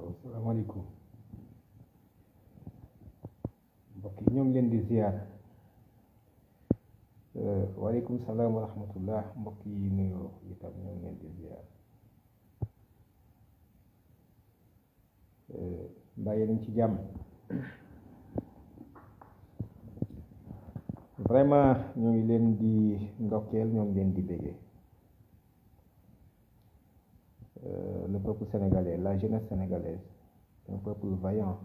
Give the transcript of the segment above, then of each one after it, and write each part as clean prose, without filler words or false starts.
waaw salaamaaleykum mbokk yi ñoo ngi leen di ziar waaleykum salaam wa rahmatullah mbokk yi nuyoo itam ñoo ngi leen di ziar mbaa yéen ci jàmm. vraiment ñoo ngi leen di ndokkeel ñoo ngi leen di béggee le peuple sénégalais, la jeunesse sénégalaise, un peuple vaillant,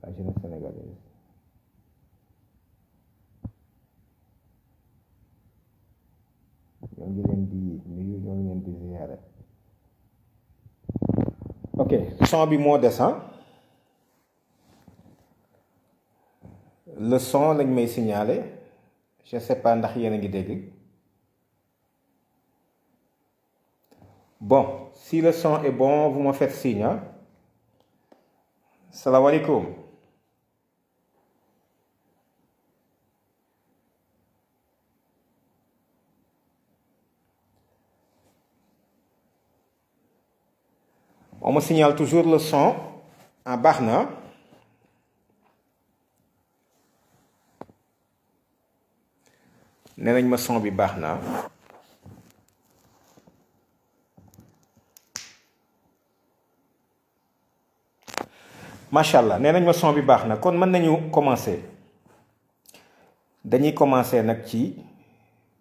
la jeunesse sénégalaise. ñoo ngi leen di nuyu ñoo ngi leen di ziyaare. ok son bi moo des le son lañ may signaler je sais pas ndax yéen a ngi dégg. Bon, si le son est bon, vous me faites signe. Salam alaikum. On me signale toujours le son en barna. Nenañ ma son bi barna. macha allah nee nañ ma son bi baax na kon mën nañu commencer dañuy commencer nag ci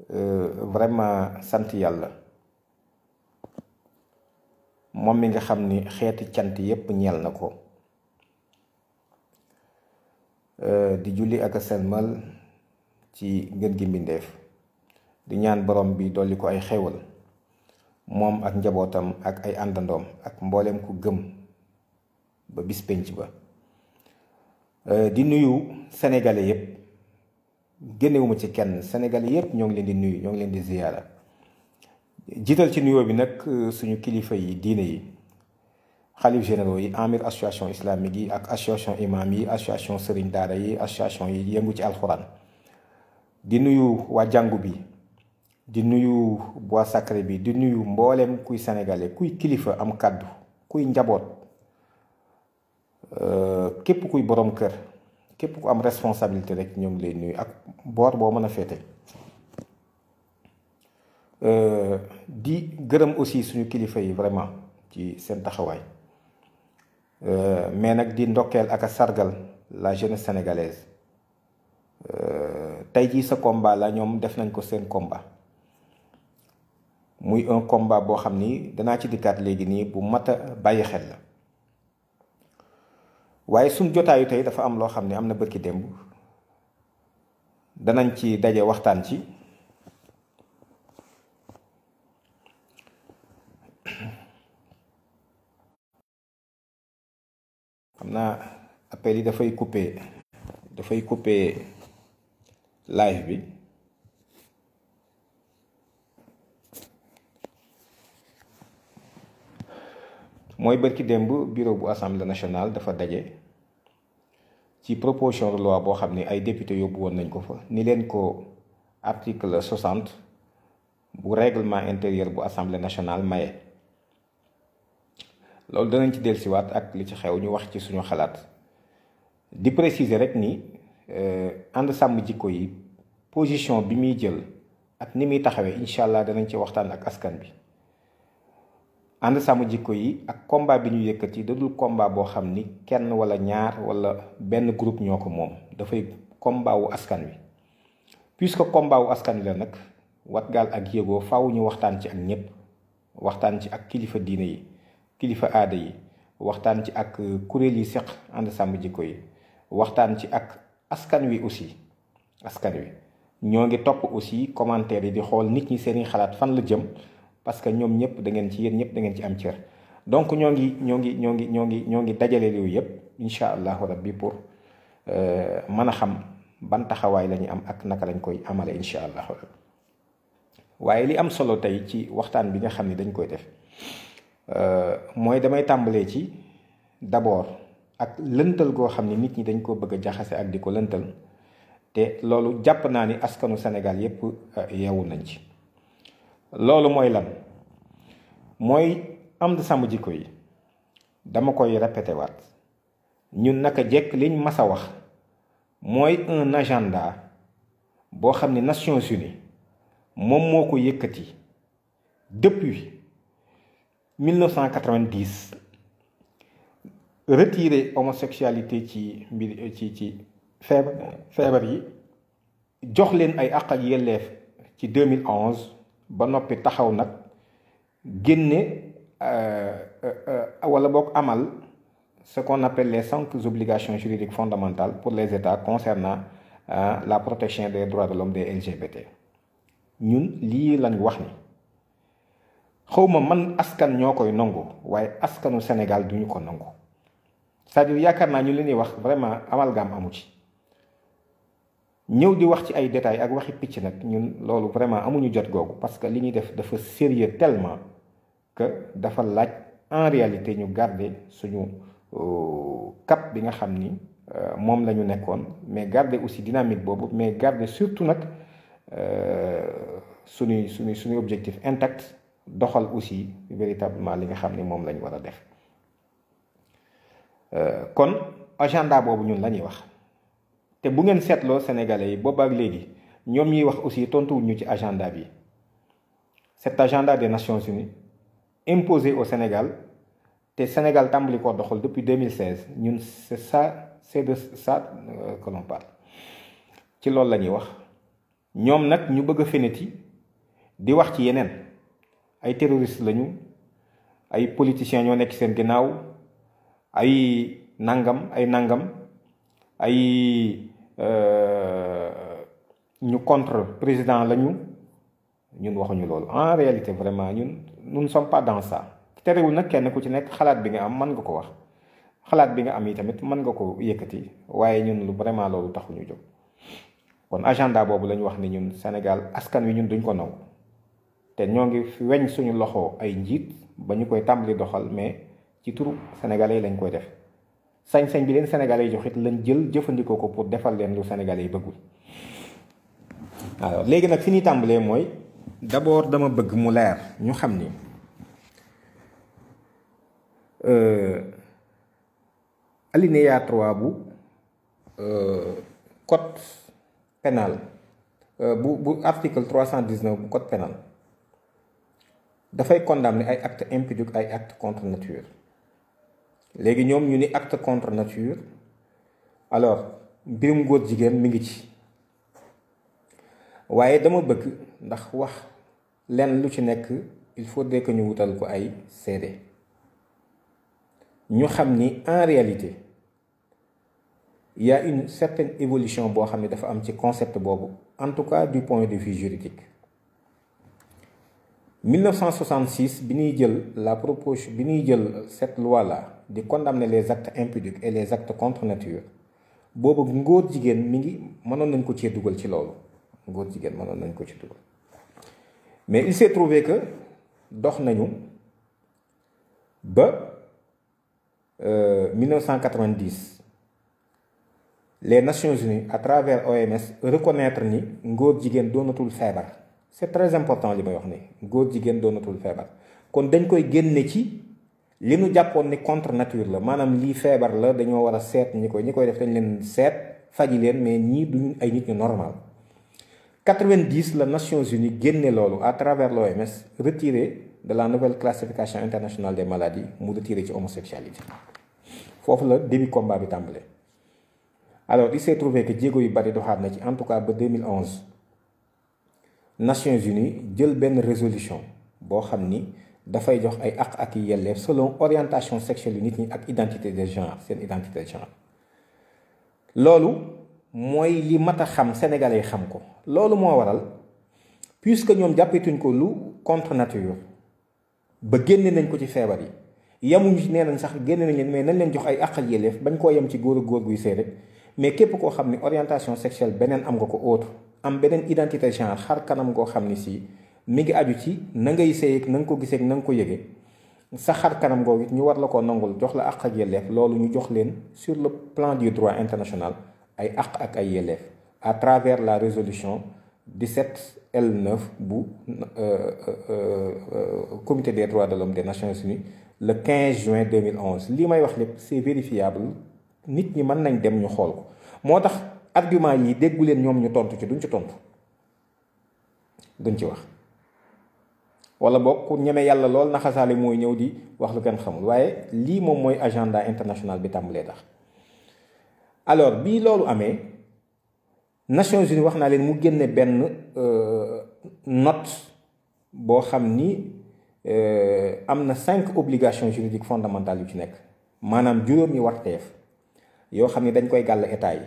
vraiment sant yàlla moom mi nga xam ni xeeti cant yépp ñeel na ko di julli ak a selmal ci ngën gi mbindeef di ñaan borom bi dolli ko ay xéewal moom ak njabootam ak ay àndandoom ak mbooleem ku gëm ba bis penc ba di nuyu sénégalais yépp génnewuma ci kenn sénégalais yépp ñoo ngi leen di nuyu ñoo ngi leen di ziyaara jiital ci nuyoo bi nag suñu kilifa yi diine yi xalif généraux yi amir association islamique yi ak association imam yi association sëriñ daara yi association yi yëngu ci alxuraan di nuyu waa jàngu bi di nuyu bois sacré bi di nuyu mbooleem kuy sénégalais kuy kilifa am kàddu kuy njaboot képp kuy borom kër képp ku am responsabilité rek ñoo ngi lay nuyu ak boor boo mën a féete di gërëm aussi suñu kilifa yi vraiment ci seen taxawaay mais nag di ndokkeel ak a sargal la jeunesse sénégalaise tey jii sa combat la ñoom def nañ ko seen combat muy un combat boo xam ni danaa ci dikkaat léegi nii bu mat a bàyyi xel la waaye suñ jotaayu tey dafa am loo xam ne am na bërki démb danañ ci daje waxtaan ci xam naa appel yi dafay couper live bi mooy bërki démb bureau bu assemblée nationale dafa daje ci proposition de loi boo xam ne ay député yóbbu woon nañ ko fa ni leen ko article 60 bu règlement intérieur bu assemblée nationale maye loolu danañ ci dellusiwaat ak li ci xew ñu wax ci suñu xalaat di préciser rek ni ànd sàmm jikko yi position bi muy jël ak ni muy taxawee incha allah danañ ci waxtaan ak askan bi ànd sàmm jikko yi ak combat bi ñu yëkkati dadul combat boo xam ni kenn wala ñaar wala benn groupe ñoo ko moom dafay combat wu askan wi puisque combat wu askan wi la nag Watgaal ak Yéego faaw ñu waxtaan ci ak ñépp waxtaan ci ak kilifa diine yi kilifa aada yi waxtaan ci ak kuréel yi seq ànd sàmm jikko yi waxtaan ci ak askan wi aussi askan wi ñoo ngi topp aussi commentaire yi di xool nit ñi seeni xalaat fan la jëm parce que ñoom ñëpp da ngeen ci yéen ñëpp da ngeen ci am cër donc ñoo ngi dajale yooyu yëpp incha allahu rabbi pour mën a xam ban taxawaay la ñu am ak naka lañ koy amale incha allahu rabbi waaye li am solo tey ci waxtaan bi nga xam ne dañ koy def mooy damay tàmbalee ci d'abord ak lëntal goo xam ne nit ñi dañ ko bëgg a jaxase ak di ko lëntal te loolu jàpp naa ni askanu Sénégal yépp yeewu nañ ci loolu mooy lan mooy am sàmm jikko yi dama koy répété waat ñun naka jekk liñ mas a wax mooy un agenda boo xam ne Nations Unies moom moo ko yëkkati depuis 1990 retirer homosexualité ci mbir ci feebar yi jox leen ay àq ak yelleef ci 2011 ba noppi taxaw nag génne wala boog amal ce qu'on appelle les 5 obligations juridiques fondamentales pour les États concernant la protection des droits de l'homme des LGBT. ñun lii lañ wax ni xawma man askan ñoo koy nangu waaye askanu Sénégal duñu ko nangu c'est-à-dire yaakaar naa ñu li ñuy wax vraiment amalgame amu ci ñëw di wax ci ay détails ak waxi picc nag ñun loolu vraiment amuñu jot googu parce que li ñuy def dafa sérieux tellement que dafa laaj en réalité ñu garder suñu cap bi nga xam ni moom la ñu nekkoon mais garder aussi dynamique boobu mais garder surtout nag suñuy objectif intact doxal aussi véritablement li nga xam ni moom la ñu war a def kon agenda boobu ñun la ñuy wax te bu ngeen seetloo sénégalais yi boobu ak léegi ñoom ñuy wax aussi tontuwuñ ñu ci agenda bi cet agenda des Nations Unies imposé au Sénégal te Sénégal tàmbali ko doxal depuis 2016 ñun c'est de ça que l'on parle ci loolu la ñuy wax ñoom nag ñu bëgg a feneti di wax ci yeneen ay terroristes lañu ay politiciens ñoo nekk seen ginnaaw ay nangam ay ñu contre président lañu ñun waxuñu loolu en réalité vraiment ñun nous ne sommes pas dans ça terewul nag kenn ku ci nekk xalaat bi nga am mën nga ko wax xalaat bi nga am yi tamit mën nga ko yëkkati waaye ñun lu vraiment loolu taxuñu jóg kon agenda boobu la ñu wax ni ñun Sénégal askan wi ñun duñ ko naw te ñoo ngi weñ suñu loxo ay njiit ba ñu koy tàmbali doxal mais ci turu sénégalais yi lañ koy def sañ-sañ bi leen sénégalais yi jox it lañ jël jëfandikoo ko pour defal leen lu sénégalais yi bëggul. alors léegi nag fi ñuy tàmbalee mooy d'abord dama bëgg mu leer ñu xam ni alinéa 3 bu code pénal bu article 319 bu code pénal dafay condamner ay actes impudiques ay actes contre nature léegi ñoom ñu ni acte contre nature alors mbirum góor jigéen mi ngi ci waaye dama bëgg ndax wax lenn lu ci nekk il faudrait que ñu wutal ko ay seede ñu xam ni en réalité il y a une certaine évolution boo xam ne dafa am ci concept boobu en tout cas du point de vue juridique 1966 bi ñuy jël bi ñuy jël cette loi là di condamner les actes impudiques et les actes contre nature boobu ngóor jigéen mi ngi mënoon nañ ko cee dugal ci loolu ngóor jigéen mënoon nañ ko ci dugal mais il s'est trouvé que dox nañu ba 1990 les Nations Unies à travers OMS reconnaître ni ngóor jigéen doonatul feebar c'est très important li may wax ni ngóor jigéen doonatul feebar kon dañ koy génne ci li nu jàppoon ni contre nature la maanaam lii feebar la dañoo war a seet ñi koy def dañ leen seet faji leen mais ñii duñu ay nit ñu normal 90 la Nations Unies génne loolu à travers l'OMS retiré de la nouvelle classification internationale des maladies mu retiré ci homosexualité foofu la début combat bi tàmbale alors il s'est trouvé que jéego yu bari doxaat na ci en tout cas ba 2011 Nations Unies jël benn résolution boo xam ni dafay jox ay àq ak yelleef selon orientation sexuelle yu nit ñi ak identité de genre seen identité de genre loolu mooy li mat a xam sénégalais xam ko loolu moo waral puisque ñoom jàppetuñ ko lu contre nature ba génne nañ ko ci feebar yi yemuñu ci nee nañ sax génne nañ leen mais nañ leen jox ay àq ak yelleef bañ koo yem ci góor ak góor guy sëy rek mais képp koo xam ni orientation sexuelle beneen am nga ko autre am beneen identité genre xar kanam goo xam ni si mi ngi aju ci na ngay sëy ak na nga ko gisee ak na nga ko yëgee sa xar kanam googu it ñu war la ko nangul jox la àq ak yelleef loolu ñu jox leen sur le plan du droit international ay àq ak ay yelleef à travers la résolution 17 L9 bu comité des droits de l'homme des Nations Unies le 15 juin 2011 li may wax lépp c'est vérifiable nit ñi mën nañ dem ñu xool ko moo tax argument yi déggu leen ñoom ñu tontu ci duñ ci tontu duñ ci wax wala boog ku ñeme yàlla lool naxasaale mooy ñëw di wax lu kenn xamul waaye lii moom mooy agenda international bi tàmbalee tax alors bii loolu amee Nations Unies wax naa leen mu génne benn note boo xam ni am na 5 obligations juridiques fondamentales yu ci nekk maanaam juróomi warteef yoo xam ni dañ koy gàll état yi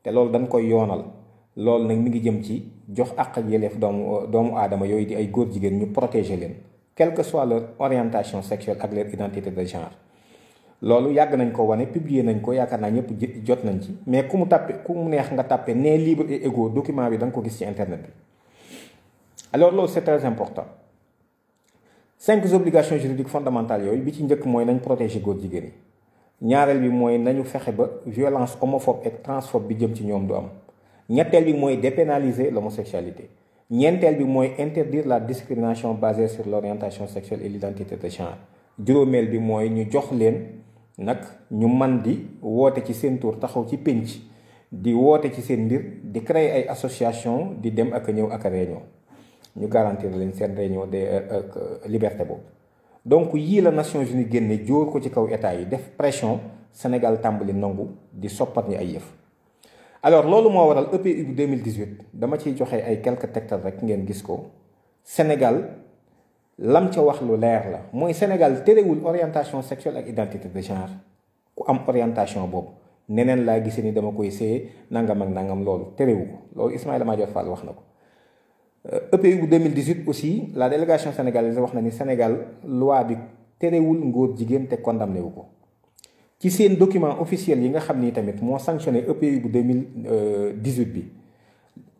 te loolu dañ koy yoonal loolu nag mi ngi jëm ci jox àq ak yelleef doomu aadama yooyu di ay góor jigéen ñu protéger leen quelle que soit leur orientation sexuelle ak leur identité de genre loolu yàgg nañ ko wane publier nañ ko yaakaar naa ñëpp jot nañ ci mais ku mu neex nga tàppe né libre et égaux document bi da nga ko gis ci internet bi alors loolu c'est très important 5 obligations juridiques fondamentales yooyu bi ci njëkk mooy nañ protéger góor jigéen yi ñaareel bi mooy nañu fexe ba violence homophobe et transphobe bi jëm ci ñoom du am ñetteel bi mooy dépénaliser l'homosexualité ñeenteel bi mooy interdire la discrimination basée sur l'orientation sexuelle et l'identité de genre juróomeel bi mooy ñu jox leen nag ñu man di woote ci seen tur taxaw ci pénc di woote ci seen mbir di créer ay association di dem ak a ñëw ak a réunion ñu garantir leen seen réunion de liberté boobu donc yii la Nations Unies génne jóor ko ci kaw état yi def pression Sénégal tàmbali nangu di soppat ñi ay yëf alors loolu moo waral EPU bu 2018 dama ciy joxe ay quelques tegtal rek ngeen gis ko Sénégal lam ca wax lu leer la mooy Sénégal terewul orientation sexuelle ak identité de genre ku am orientation boobu neneen laa gisee ni dama koy séye nangam ak nangam loolu terewu ko loolu Ismaïla Madior Fall wax na ko EPU bu 2018 aussi la délégation sénégalaise wax na ni Sénégal loi bi terewul ngóor jigéen te condamné wu ko ci seen document officiel yi nga xam ni tamit moo sanctionné EPU bu 2018 bi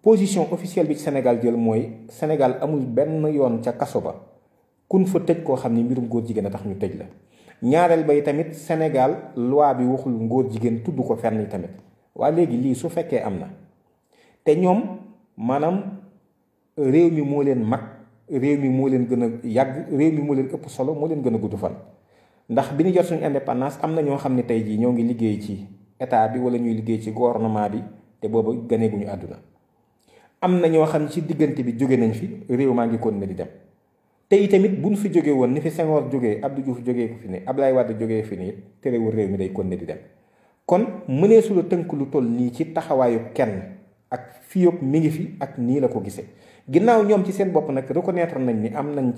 position officielle bi ci Sénégal jël mooy Sénégal amul benn yoon ca kaso ba kun fa tëj koo xam ni mbirum góor jigéen a tax ñu tëj la ñaareel bay tamit Sénégal loi bi waxul ngóor jigéen tudd ko fenn yi tamit waa léegi lii su fekkee am na te ñoom maanaam réew mi moo leen mag réew mi moo leen gën a yàgg réew mi moo leen ëpp solo moo leen gën a gudd fan ndax bi ñu jot suñu indépendance am na ñoo xam ne tey jii ñoo ngi liggéey ci état bi wala ñuy liggéey ci gouvernement bi te booba ganeeguñu àdduna am na ñoo xam ne ci diggante bi jóge nañ fi réew maa ngi continuer di dem te itamit buñ fi jóge woon ni fi Senghor jógee Abdou Diouf jógee ko fi ne Abdoulaye Wade jógee fi ne terewul réew mi day continuer di dem kon mëneesu la tënk lu toll nii ci taxawaayu kenn ak fii yëpp mi ngi fi ak nii la ko gisee ginnaaw ñoom ci seen bopp nag reconnaître nañ ni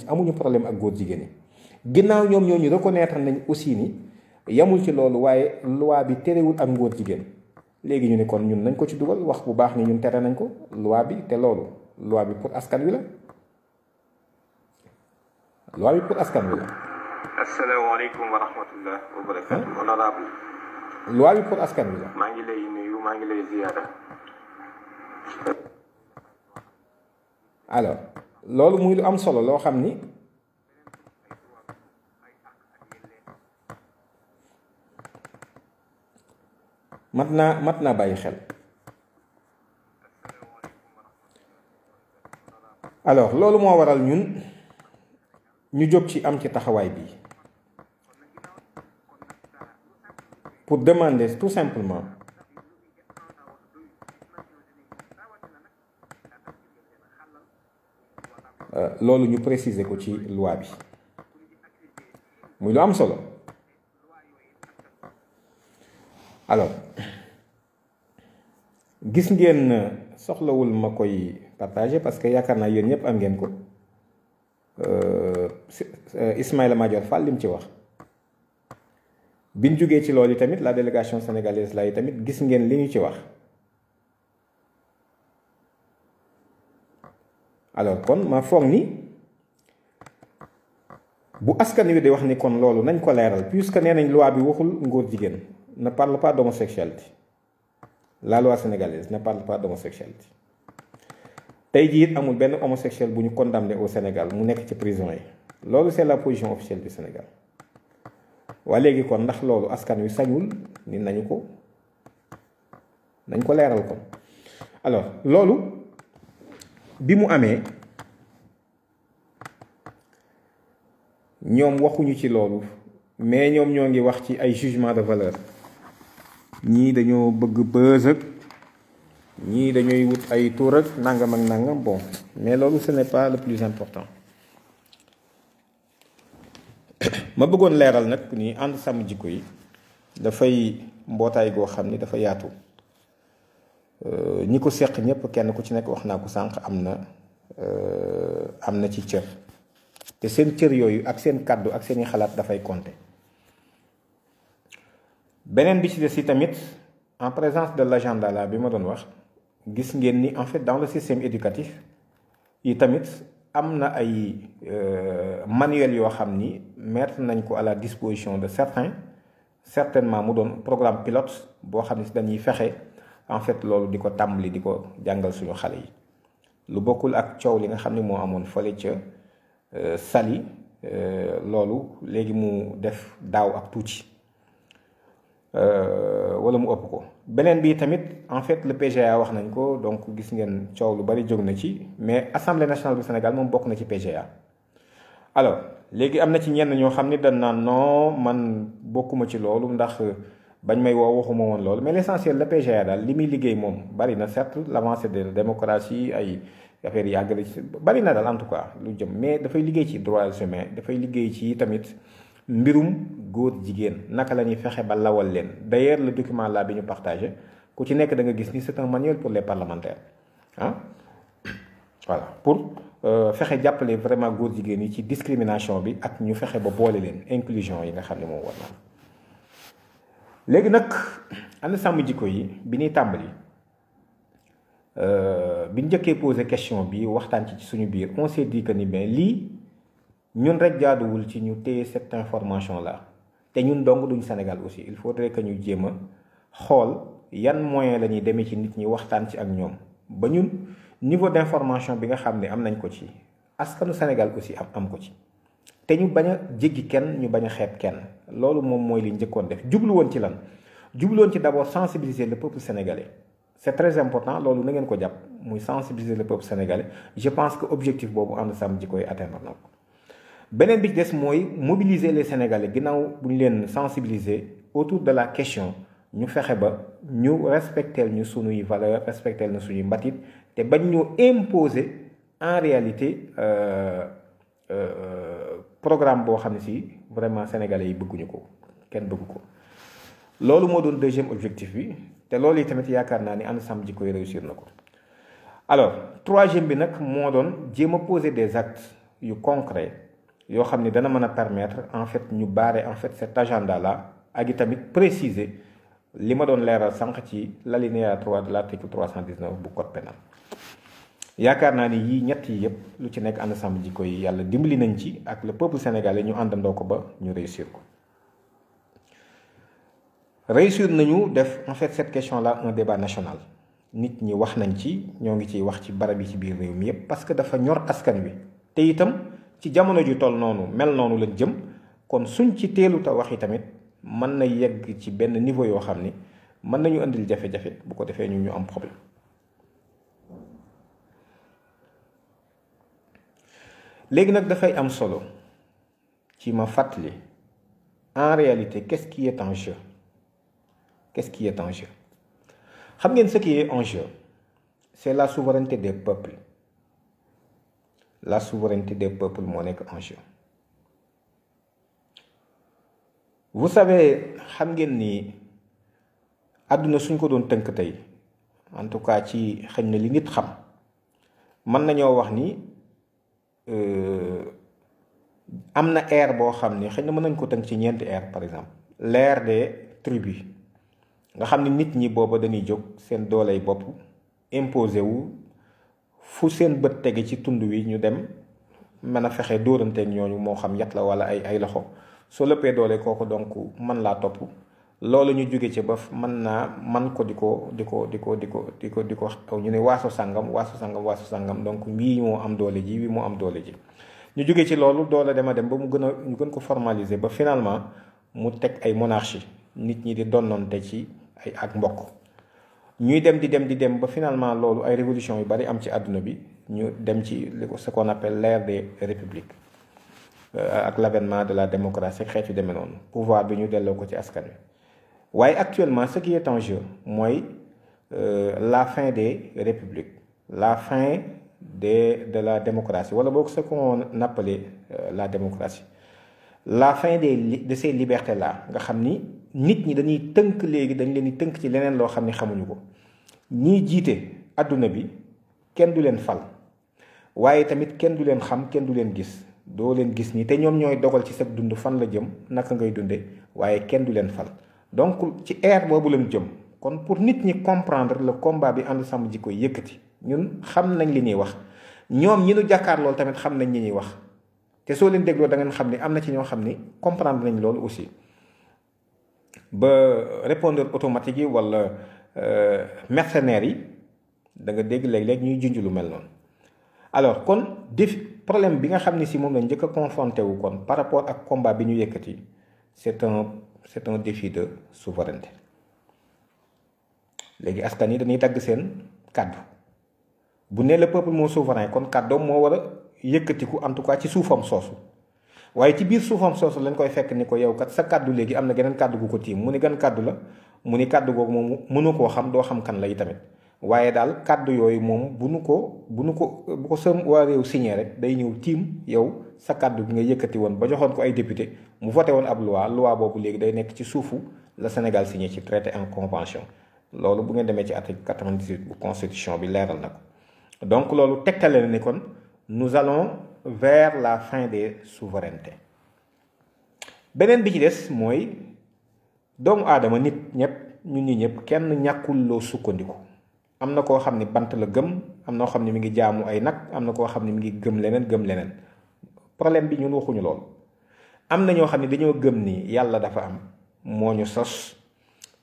amuñu problème ak góor jigéen ñi ginnaaw ñoom ñooñu reconnaître nañ aussi ni yamul ci loolu waaye loi bi terewul ak ngóor jigéen léegi ñu ne kon ñun nañ ko ci dugal wax bu baax ni ñun tere nañ ko loi bi te loolu loi bi pour askan wi la loi bi pour askan wi la. asalaamaaleykum wa rahmatullah wa barakatuh. honorable. loi bi pour askan wi la. maa ngi lay nuyu maa ngi lay ziyaara. alors loolu muy lu am solo loo xam ni mat naa bàyyi xel. alors loolu moo waral ñun ñu jóg ci am ci taxawaay bi pour demander tout simplement loolu ñu préciser ko ci loi bi muy lu am solo. alors gis ngeen soxlawul ma koy partager parce que yaakaar naa yéen ñëpp am ngeen ko Ismaïla Madior Fall li mu ci wax biñ jógee ci loolu tamit la délégation sénégalaise la yi tamit gis ngeen li ñu ci wax. alors kon ma foog ni bu askan wi di wax ni kon loolu nañ ko leeral puisque nee nañ loi bi waxul ngóor jigéen ne parle pas d'homosexualité la loi sénégalaise ne parle pas d'homosexualité tey jii it amul benn homosexuel bu ñu condamné au Sénégal mu nekk ci prison yi loolu c'est la position officielle du Sénégal waa léegi kon ndax loolu askan wi sañul ni nañ ko leeral kon alors loolu bi mu amee ñoom waxuñu ci loolu mais ñoom ñoo ngi wax ci ay jugement de valeur ñii dañoo bëgg buzz ak ñii dañuy wut ay tour ak nangam ak nangam bon mais loolu ce n'est pas le plus important. ma bëggoon leeral nag ni ànd sàmm jikko yi dafay mbootaay goo xam ni dafa yaatu ñi ko seq ñëpp kenn ku ci nekk wax naa ko sànq am na ci cër te seen cër yooyu ak seen kàddu ak seeni xalaat dafay compter. beneen bi ci des yi tamit en présence de l'agenda là bi ma doon wax gis ngeen ni en fait dans le système éducatif yi tamit am na ay manuel yoo xam ni mettre nañ ko à la disposition de certainement mu doon programme pilote boo xam ne si dañuy fexe en fait loolu di ko tàmbali di ko jàngal suñu xale yi lu bokkul ak coow li nga xam ne moo amoon fële ca Saly loolu léegi mu def daaw ak tuuti wala mu ëpp ko. beneen bi tamit en fait le PGA wax nañ ko donc gis ngeen coow lu bari jóg na ci mais Assemblée nationale du Sénégal moom bokk na ci PGA. alors léegi am na ci ñenn ñoo xam ni dañ naan non man bokkuma ci loolu ndax bañ may woo waxuma woon loolu mais l'essentiel le PGA daal li muy liggéey moom bari na certes l'avancée de la démocratie ay affaire yi yàgg na ci bari na daal en tout cas lu jëm mais dafay liggéey ci droits humains dafay liggéey ci tamit mbirum góor jigéen naka la ñuy fexe ba lawal leen d'ailleurs le document là bi ñu partagé ku ci nekk da nga gis ni c'est un manuel pour les parlementaires voilà pour fexe jàppale vraiment góor jigéen yi ci discrimination bi ak ñu fexe ba boole leen inclusion yi nga xam ne moom war na léegi nag ànd sàmm jikko yi bi ñuy tàmbali bi ñu njëkkee posé question bi waxtaan ci suñu biir on s'est dit que ni mais lii ñun rek jaaduwul ci ñu téye cette information là te ñun dong duñ Sénégal aussi il faudrait que ñu jéem a xool yan moyen la ñuy demee ci nit ñi waxtaan ci ak ñoom ba ñun niveau d'information bi nga xam ne am nañ ko ci askanu Sénégal aussi am ko ci te ñu bañ a jéggi kenn ñu bañ a xeeb kenn loolu moom mooy li njëkkoon def jublu woon ci lan jublu woon ci d'abord sensibiliser le peuple sénégalais c'est très important loolu na ngeen ko jàpp muy sensibiliser le peuple sénégalais je pense que objectif boobu ànd sàmm jikko yi atteindre na ko. beneen bi ci des mooy mobiliser les sénégalais ginnaaw bu ñu leen sensibiliser autour de la question ñu fexe ba ñu respecteel ñu suñuy valeur respecteel na suñuy mbatit te bañ ñu imposer en réalité programme boo xam ne si vraiment sénégalais yi bëgguñu ko kenn bëggu ko loolu moo doon deuxième objectif bi te loolu yi tamit yaakaar naa ni ànd sàmm jikko yi réussir na ko. alors troisième bi nag moo doon jéem a poser des actes yu concrets yoo xam ne dana mën a permettre en fait ñu barrer en fait cet agenda là ak i tamit préciser li ma doon leeral sànq ci l'alinéa 3 de l'article 319 bu code pénal yaakaar naa ni yii ñett yi yëpp lu ci nekk ànd sàmm jikko yi yàlla dimbali nañ ci ak le peuple sénégalais ñu àndandoo ko ba ñu réussir ko. réussir nañu def en fait cette question là un débat national nit ñi wax nañ ci ñoo ngi ciy wax ci barab yi ci biir réew mi yëpp parce que dafa ñor askan wi te itam ci jamono ju toll noonu mel noonu lañ jëm kon suñ ci teelu ta wax yi tamit mën na yegg ci benn niveau yoo xam ni mën nañu indil jafe-jafe bu ko defee ñu am problème. léegi nag dafay am solo ci ma fàttali en réalité qu'est-ce qui est en jeu qu'est-ce qui est en jeu xam ngeen ce qui est en jeu c'est la souveraineté des peuples la souveraineté des peuples moo nekk en jeu. vous savez xam ngeen ni àdduna suñ ko doon tënk tey en tout cas ci xëy na li nit xam mën nañoo wax ni am na ère boo xam ni xëy na mën nañ ko tënk ci ñeenti ère par exemple l'ère des tribus nga xam ni nit ñi booba dañuy jóg seen dooley bopp imposé wu fu seen bët tege ci tund wi ñu dem mën a fexe dóoranteeg ñooñu moo xam yat la wala ay loxo soo lëppee doole kooku donc mën laa topp loolu ñu jóge ci ba man ko di ko ñu ne waaso sàngam donc wii moo am doole ji wii moo am doole ji ñu jóge ci loolu doole dema dem ba ñu gën ko formaliser ba finalement mu teg ay monarchie nit ñi di donnante ci ay ak mbokk ñuy dem di dem ba finalement loolu ay révolution yu bari am ci àdduna bi ñu dem ci ce qu'on appelle l'ère des républiques ak l'avènement de la démocratie xeet yu demee noonu pouvoir bi ñu delloo ko ci askan wi waaye actuellement ce qui est en jeu mooy la fin des républiques, la fin de la démocratie wala boog ce qu'on appelait la démocratie, la fin de ces libertés là nga xam ni nit ñi dañuy tënk léegi dañ leen di tënk ci leneen loo xam ni xamuñu ko. ñiy jiite àdduna bi kenn du leen fal waaye tamit kenn du leen xam kenn du leen gis doo leen gis nii te ñoom ñooy dogal ci sa dund fan la jëm naka ngay dunde waaye kenn du leen fal. Donc ci ère boobu lañ jëm kon pour nit ñi comprendre le combat bi ànd sàmm jikko yëkkati ñun xam nañ li ñuy wax ñoom ñi nu jàkkaar loolu tamit xam nañ li ñuy wax te soo leen dégloo da ngeen xam ni am na ci ñoo xam ni comprendre nañ loolu aussi ba répondeur automatique yi wala mercenaires yi da nga dégg léeg-léeg ñuy junj lu mel noonu. Alors kon problème bi nga xam ni si moom lañ njëkk a confronté wu kon par rapport ak combat bi ñu yëkkati c'est un défi de souveraineté. léegi askan yi dañuy dagg seen kàddu bu ne le peuple moo souverain kon kàddoom moo war a yëkkatiku en tout cas ci suufam soosu waaye ci biir suufam soosu lañ koy fekk ni ko yow kat sa kàddu léegi am na geneen kàddu gu ko tiim mu ni gan kàddu la mu ni kàddu googu moom mënu koo xam doo xam kan lay tamit waaye daal kàddu yooyu moom bu ko sa waa réew signé rek day ñëw tiim yow sa kàddu bi nga yëkkati woon ba joxoon ko ay député mu voté woon ab loi boobu léegi day nekk ci suufu la Sénégal signé ci traité en convention. loolu bu ngeen demee ci article 98 bu constitution bi leeral na ko donc loolu tegtale na ni kon nous allons vers la fin des souverainetés. beneen bi ci des mooy doomu aadama nit ñëpp ñun ñi ñëpp kenn ñàkkul loo sukkandiku am na koo xam ni bant la gëm am na koo xam ni mi ngi jaamu ay nag am na koo xam ni mi ngi gëm leneen problème bi ñun waxuñu loolu. am na ñoo xam ne dañoo gëm ni yàlla dafa am moo ñu sos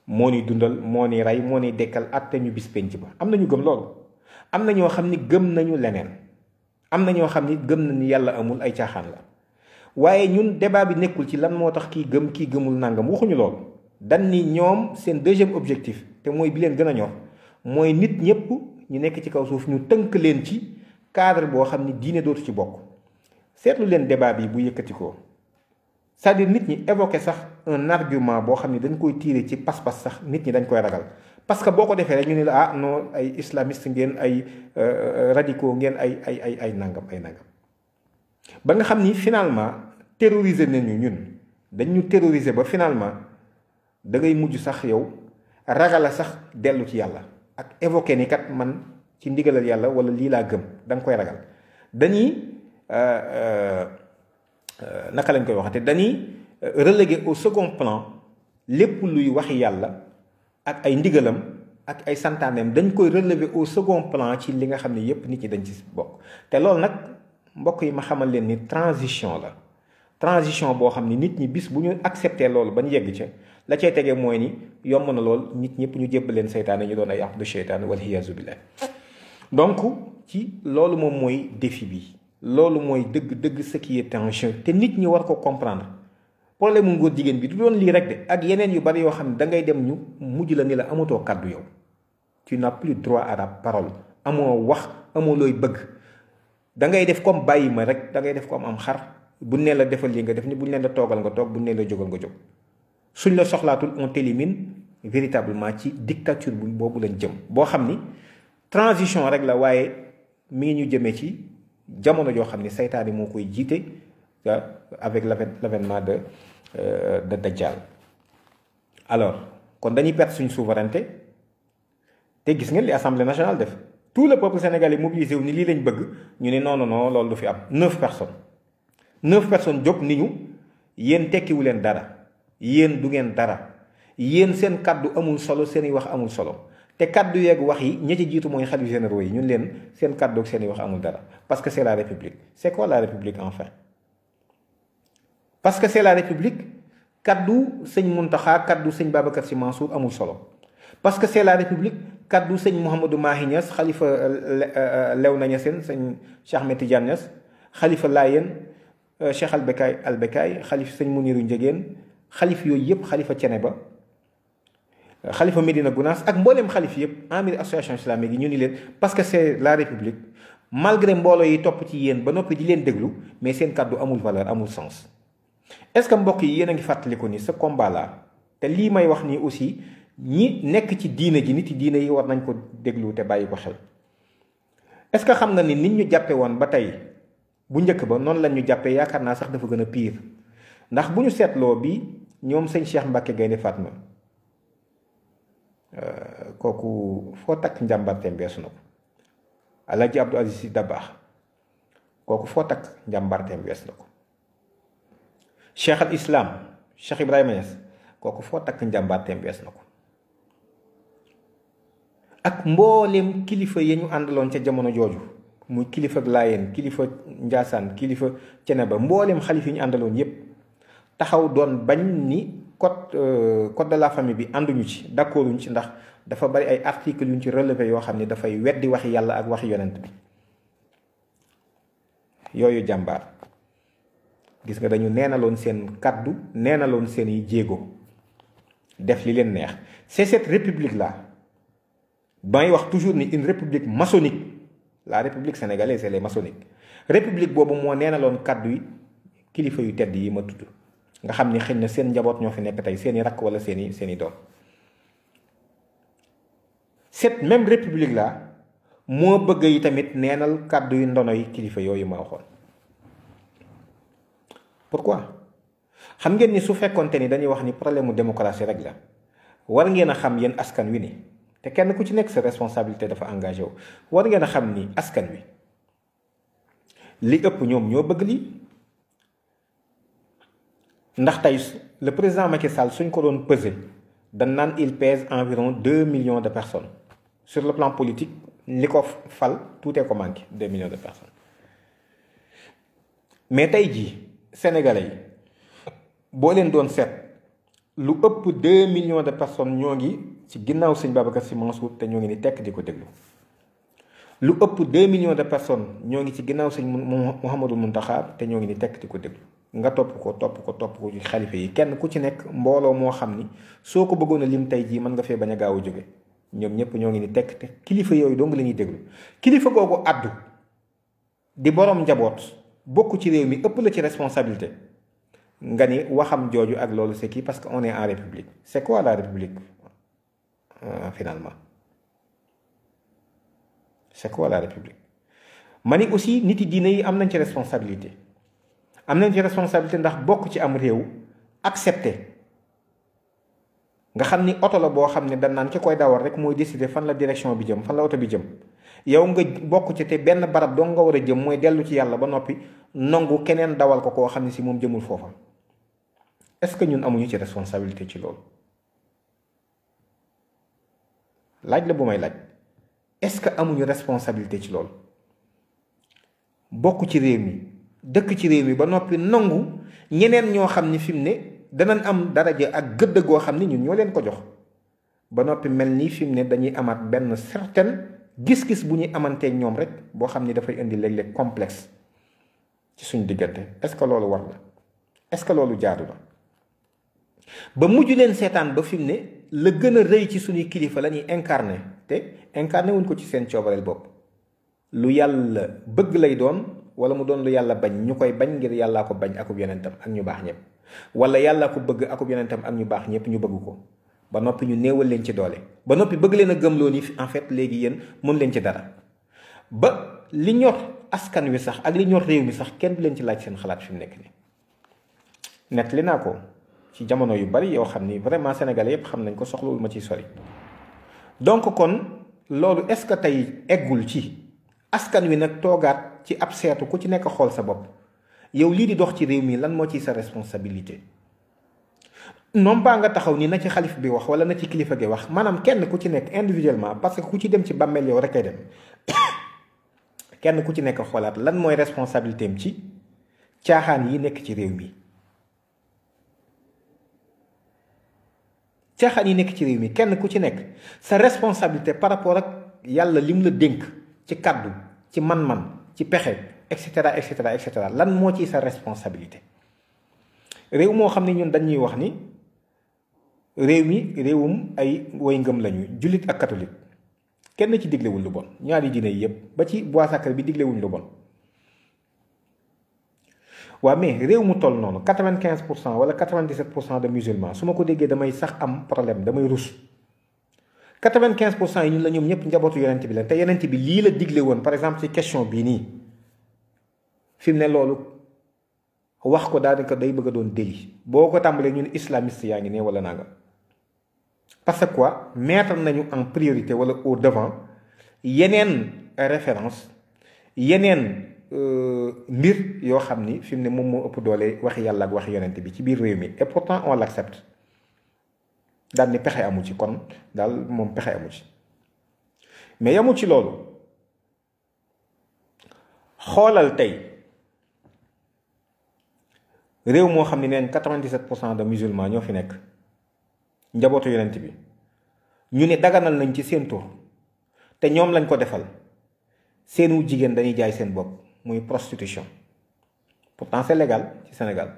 moo ni dundal moo ni rey moo ni dekkal atte ñu bis penc ba am na ñu gëm loolu. am na ñoo xam ni gëm nañu leneen am na ñoo xam ni gëm na ni yàlla amul ay caaxaan la waaye ñun débat bi nekkul ci lan moo tax kii gëm kii gëmul nangam waxuñu loolu. dan ni ñoom seen deuxième objectif te mooy bi leen gën a ñor mooy nit ñëpp ñu nekk ci kaw suuf ñu tënk leen ci cadre boo xam ni diine dootu ci bokk. seetlu leen débat bi bu yëkkati ko c'est-à-dire nit ñi évoqué sax un argument boo xam ni dañ koy tirer ci pas-pas sax nit ñi dañ koy ragal parce que boo ko defee rek ñu ne la non ay islamiste ngeen ay radicaux ngeen ay nangam ba nga xam ni finalement terroriser nañu ñun dañ ñu terroriser ba finalement da ngay mujj sax yow ragala sax dellu ci yàlla ak évoqué ni kat man ci ndigalal yàlla wala lii laa gëm da nga koy ragal dañuy naka lañ koy waxate dañuy reléguer au second plan lépp luy waxi yàlla ak ay ndigalam ak ay santaaneem dañ koy relever au second plan ci li nga xam ne yépp nit ñi dañ ci bokk te loolu nag mbokk yi ma xamal leen ni transition la transition boo xam ni nit ñi bis bu ñu accepté loolu ba ñu yegg ca la cay tegee mooy ni yomb na lool nit ñëpp ñu jébbal leen seytaane ñu doon ay abdu seytaan wal iyaazu billah donc ci loolu moom mooy défi bi loolu mooy dëgg ce qui est en jeu te nit ñi war ko comprendre problème mu ngóor jigéen bi du doon lii rek de ak yeneen yu bari yoo xam ne da ngay dem ñu mujj la ni la amatoo kàddu yow tu n'as plus droit à la parole amoo wax amoo looy bëgg da ngay def comme bàyyi ma rek da ngay def comme am xar bu ne la defal lii nga def ni bu ne la toogal nga toog bu ne la jógal nga jóg suñ la soxlaatul on t'élimine véritablement ci dictature bu boobu lañ jëm boo xam ni transition rek la waaye mi ngi ñu jëmee ci jamono joo xam ni saytaane moo koy jiite avec l'avènement de Dajjal. Alors kon dañuy perdre suñu souveraineté te gis ngeen li assemblée nationale def tout le peuple sénégalais mobilisé wu ni lii lañ bëgg ñu ne non loolu du fi am 9 personnes jóg ni ñu yéen tekkiwu leen dara yéen du ngeen dara yéen seen kaddu amul solo seeni wax amul solo te kaddu yeeg wax yi ña ci jiitu mooy xalifa généraux yi ñun leen seen kaddu ak seeni wax amul dara parce que c'est la république. C'est quoi la république enfin? Parce que c'est la république kaddu sëñ Muntaxa kaddu sëñ Babacar Sy Mansour amul solo parce que c'est la république kaddu sëñ Mouhamadou Mahi Niass xalifa Léona Niassène sëñ Cheikh Ahmed Tidiane Niass xalifa Laayeen Cheikh Albekaay xalifa sëñ Muniru Njegéen xalif yooyu yëpp xalifa Ceneba xalifa Médina Gounass ak mbooleem xalif yëpp amir association islamique yi ñu ni leen parce que c'est la république malgré mbooloo yi topp ci yéen ba noppi di leen déglu mais seen kàddu amul valeur amul sens. est-ce que mbokk yi yéen a ngi fàttaliku ni ce combat là te lii may wax nii aussi ñi nekk ci diine ji nit yi diine yi war nañ ko déglu te bàyyi ko xel. est-ce que xam nga ni nit ñu jàppe woon ba tey bu njëkk ba noonu lañ ñu jàppee yaakaar naa sax dafa gën a pire ndax bu ñu seetloo bi ñoom sëñ Cheikh Mbacke Gaynde Fatma kooku foo takk njàmbarteem beesu na ko Alaaji Abdou Aziz Sy Dabakh kooku foo takk njàmbarteem bees na ko Cheikh al Islam Cheikh Ibrahima Niass kooku foo takk njàmbarteem bees na ko ak mboolem kilifa yi ñu àndaloon ca jamono jooju muy kilifa Laayeen kilifa Njaasaan kilifa Ceneba mboolem xalif yi ñu àndaloon yépp taxaw doon bañ ni code de la famille bi ànduñu ci d'accorduñ ci ndax dafa bari ay articles yuñ ci relevé yoo xam ne dafay weddi waxi yàlla ak waxi yonent bi. yooyu jàmbaar gis nga dañu neenaloon seen kàddu neenaloon seen i jéego def li leen neex. c'est cette république là may wax toujours ni une république maçonnique la république sénégalaise elle est maçonnique république boobu moo neenaloon kàddu yi kilifa yu tedd yi ma tudd nga xam ni xëy na seen njaboot ñoo fi nekk tey seeni rakk wala seeni doom. cette même république là moo bëgg yi tamit neenal kàddu yu ndono yi kilifa yooyu ma waxoon. pourquoi xam ngeen ni su fekkonte ni dañuy wax ni problème mu démocratie rek la war ngeen a xam yéen askan wi ni te kenn ku ci nekk sa responsabilité dafa engagé wu war ngeen a xam ni askan wi li ëpp ñoom ñoo bëgg lii. ndax tey le président Macky Sall suñ ko doon peser dañ naan il pèse environ 2 millions de personnes sur le plan politique li ko fal tuutee ko manqué 2 millions de personnes mais tey jii sénégalais yi boo leen doon seet lu ëpp 2 millions de personnes ñoo ngi ci ginnaaw sëñ Babacar Sy Mansour te ñoo ngi ni tekk di ko déglu lu ëpp 2 millions de personnes ñoo ngi ci ginnaaw sëñ Mouhamadou Mountakha te ñoo ngi ni tekk di ko déglu. nga topp ko ci xalifa yi kenn ku ci nekk mbooloo moo xam ni soo ko bëggoon a lim tey jii mën nga fee bañ a gaaw a jóge ñoom ñëpp ñoo ngi ni tekk te kilifa yooyu dong la ñuy déglu. kilifa googu addu di borom njaboot bokk ci réew mi ëpp la ci responsabilité nga ni waxam jooju ak loolu c'est qui parce que on est en république. c'est quoi la république finalement c'est quoi la république. ma ni aussi nit yi diine yi am nañ ci responsabilité. am nañ ci responsabilité ndax bokk ci am réew accepté nga xam ni oto la boo xam ne dañ naan ki koy dawal rek mooy décider fan la direction bi jëm fan la oto bi jëm yow nga bokk ci te benn barab doo nga war a jëm mooy dellu ci yàlla ba noppi nangu keneen dawal ko koo xam ne si moom jëmul foofa. est-ce que ñun amuñu ci responsabilité ci loolu laaj la bu may laaj est-ce que amuñu responsabilité ci loolu bokk ci réew mi. dëkk ci réew mi ba noppi nangu ñeneen ñoo xam ni fi mu ne danañ am daraja ak gëdd goo xam ni ñun ñoo leen ko jox ba noppi mel ni fi mu ne dañuy amaat benn certaine gis-gis bu ñuy amanteeg ñoom rek boo xam ni dafay indi léeg-léeg complexe ci suñu diggante. est-ce que loolu war la est-ce que loolu jaadu la ba mujj leen seetaan ba fi mu ne la gën a rëy ci suñuy kilifa la ñuy incarné te incarné wuñ ko ci seen coobareel bopp lu yàlla bëgg lay doon. wala mu doon lu yàlla bañ ñu koy bañ ngir yàllaa ko bañ akub yonentam ak ñu baax ñëpp wala yàllaa ko bëgg akub yonentam ak ñu baax ñëpp ñu bëgg ko ba noppi ñu néewal leen ci doole ba noppi bëgg leen a gëmloo ni en fait léegi yéen mën leen ci dara ba li ñor askan wi sax ak li ñor réew mi sax kenn du leen ci laaj seen xalaat fi mu nekk nii. nettali naa ko ci jamono yu bari yoo xam ni vraiment sénégalais yépp xam nañ ko soxlawul ma ciy sori donc kon loolu est-ce que tey eggul ci askan wi nag toogaat. ci ab seetu ku ci nekk xool sa bopp yow lii di dox ci réew mi lan moo ciy sa responsabilité non pas nga taxaw ni na ci xalif bi wax wala na ci kilifa gi wax maanaam kenn ku ci nekk individuellement parce que ku ci dem ci bàmmeel yow rek ay dem kenn ku ci nekk xoolaat lan mooy responsabilité am ci caaxaan yi nekk ci réew mi. caaxaan yi nekk ci réew mi kenn ku ci nekk sa responsabilité par rapport ak yàlla lim la dénk ci kàddu ci man-man. ci pexe et cetera et cetera et cetera lan moo ci sa responsabilité réew moo xam ne ñun dañuy wax ni réew mi réewum ay woy ngëm lañu jullit ak catholique kenn ci diglewul lu bon ñaari diine yi yépp ba ci bois sacré bi diglewuñ lu bon. waaw mais réew mu toll noonu 95% wala 97% de musulmans su ma ko déggee damay sax am problème damay rus 95% yi ñun la ñoom ñëpp njabootu yonent bi la te yonent bi lii la digle woon par exemple ci question bii nii fi mu ne loolu wax ko daanaka day bëgg a doon délit boo ko tàmbalee ñun islamiste yaa ngi ne wala nanga parce que quoi mettre nañu en priorité wala au devant yeneen référence yeneen mbir yoo xam ni fi mu ne moom moo ëpp doole waxi yàlla ak waxi yonent bi ci biir réew mi et pourtant on l'accepte daal ni pexe amu ci kon daal moom pexe amu ci mais yamu ci loolu xoolal tey réew moo xam ne neen 97% de musulmans ñoo fi nekk njabootu yonent bi ñu ne daganal nañ ci seen tur te ñoom lañ ko defal seenu jigéen dañuy jaay seen bopp muy prostitution pourtant c'est légal ci Sénégal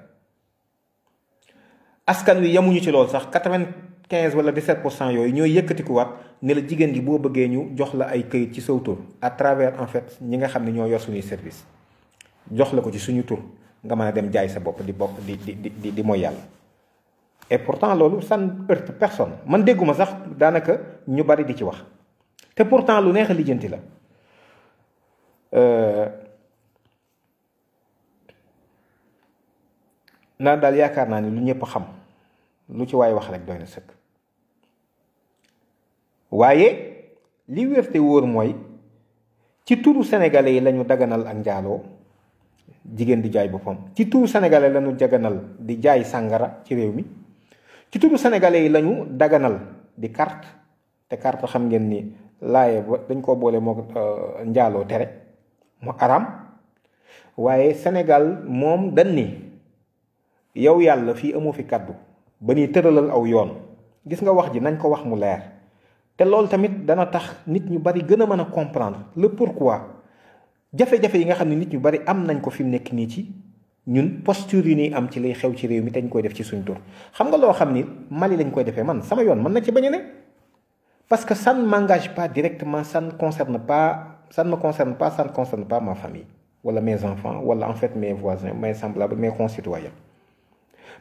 askan wi yamuñu ci loolu sax 95 wala 17% yooyu ñooy yëkkatikuwaat ne la jigéen gi boo bëggee ñu jox la ay këyit ci saw tur à travers en fait ñi nga xam ne ñoo yor suñuy service jox la ko ci suñu tur nga mën a dem jaay sa bopp di mooy yàlla et pourtant loolu ça ne heurte personne man dégguma sax daanaka ñu bari di ci wax te pourtant lu neex a lijjanti la. naan daal yaakaar naa ni lu ñëpp xam lu ci waay wax rek doy na sëkk waaye li wér te wóor mooy ci turu sénégalais yi lañu daganal ak njaaloo jigéen di jaay boppam ci turu sénégalais lañu daganal di jaay sàngara ci réew mi ci turu sénégalais yi lañu daganal di carte te carte xam ngeen ni laaye ba dañ koo boole moo njaaloo tere mu araam waaye Sénégal moom dañ ni yow yàlla fii amoo fi kàddu ba ñuy tëralal aw yoon gis nga wax ji nañ ko wax mu leer te loolu tamit dana tax nit ñu bari gën a mën a comprendre le pourquoi jafe-jafe yi nga xam ne nit ñu bari am nañ ko fi mu nekk nii ci ñun posture yi ñuy am ci lay xew ci réew mi te ñu koy def ci suñ tur xam nga loo xam ni Mali lañ koy defee man sama yoon mën na ci bañ a ne parce que ça ne m'engage pas directement ça ne me concerne pas ça ne concerne pas ma famille wala mes enfants wala en fait mes voisins mes semblables mes concitoyens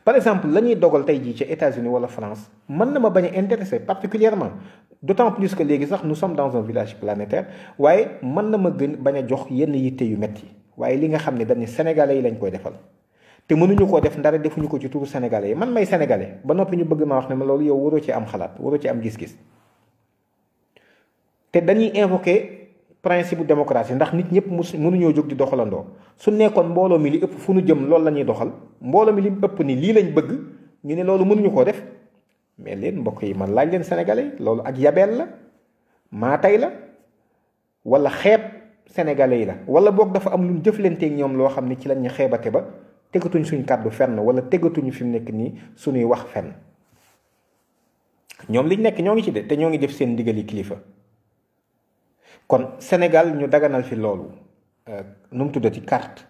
par exemple la ñuy dogal tey jii ci États-Unis wala France mën na ma bañ a intéresser particulièrement d'autant plus que léegi sax nous sommes dans un village planétaire waaye mën na ma gën bañ a jox yenn yitte yu metti waaye li nga xam ne dañ ne sénégalais yi lañ koy defal te mënuñu koo def ndara defuñu ko ci turu sénégalais yi man may sénégalais ba noppi ñu bëgg ma wax ne ma loolu yow waroo ci am xalaat waroo ci am gis-gis te dañuy invoquer principe bu démocratie ndax nit ñëpp mënuñoo jóg di doxalandoo su nekkoon mbooloo mi li ëpp fu nu jëm loolu la ñuy doxal mbooloo mi li ëpp ni lii lañ bëgg ñu ne loolu mënuñu koo def mais leen mbokk yi man laaj leen sénégalais loolu ak yabeel la maa tey la wala xeeb sénégalais yi la wala boog dafa am lu ñu jëflanteeg ñoom loo xam ne ci lañ ñu xeebate ba tegatuñ suñ kàddu fenn wala tegatuñu fi mu nekk nii suñuy wax fenn ñoom liñ nekk ñoo ngi ci de te ñoo ngi def seen ndigali kilifa. kon Sénégal ñu daganal fi loolu nu mu tuddati carte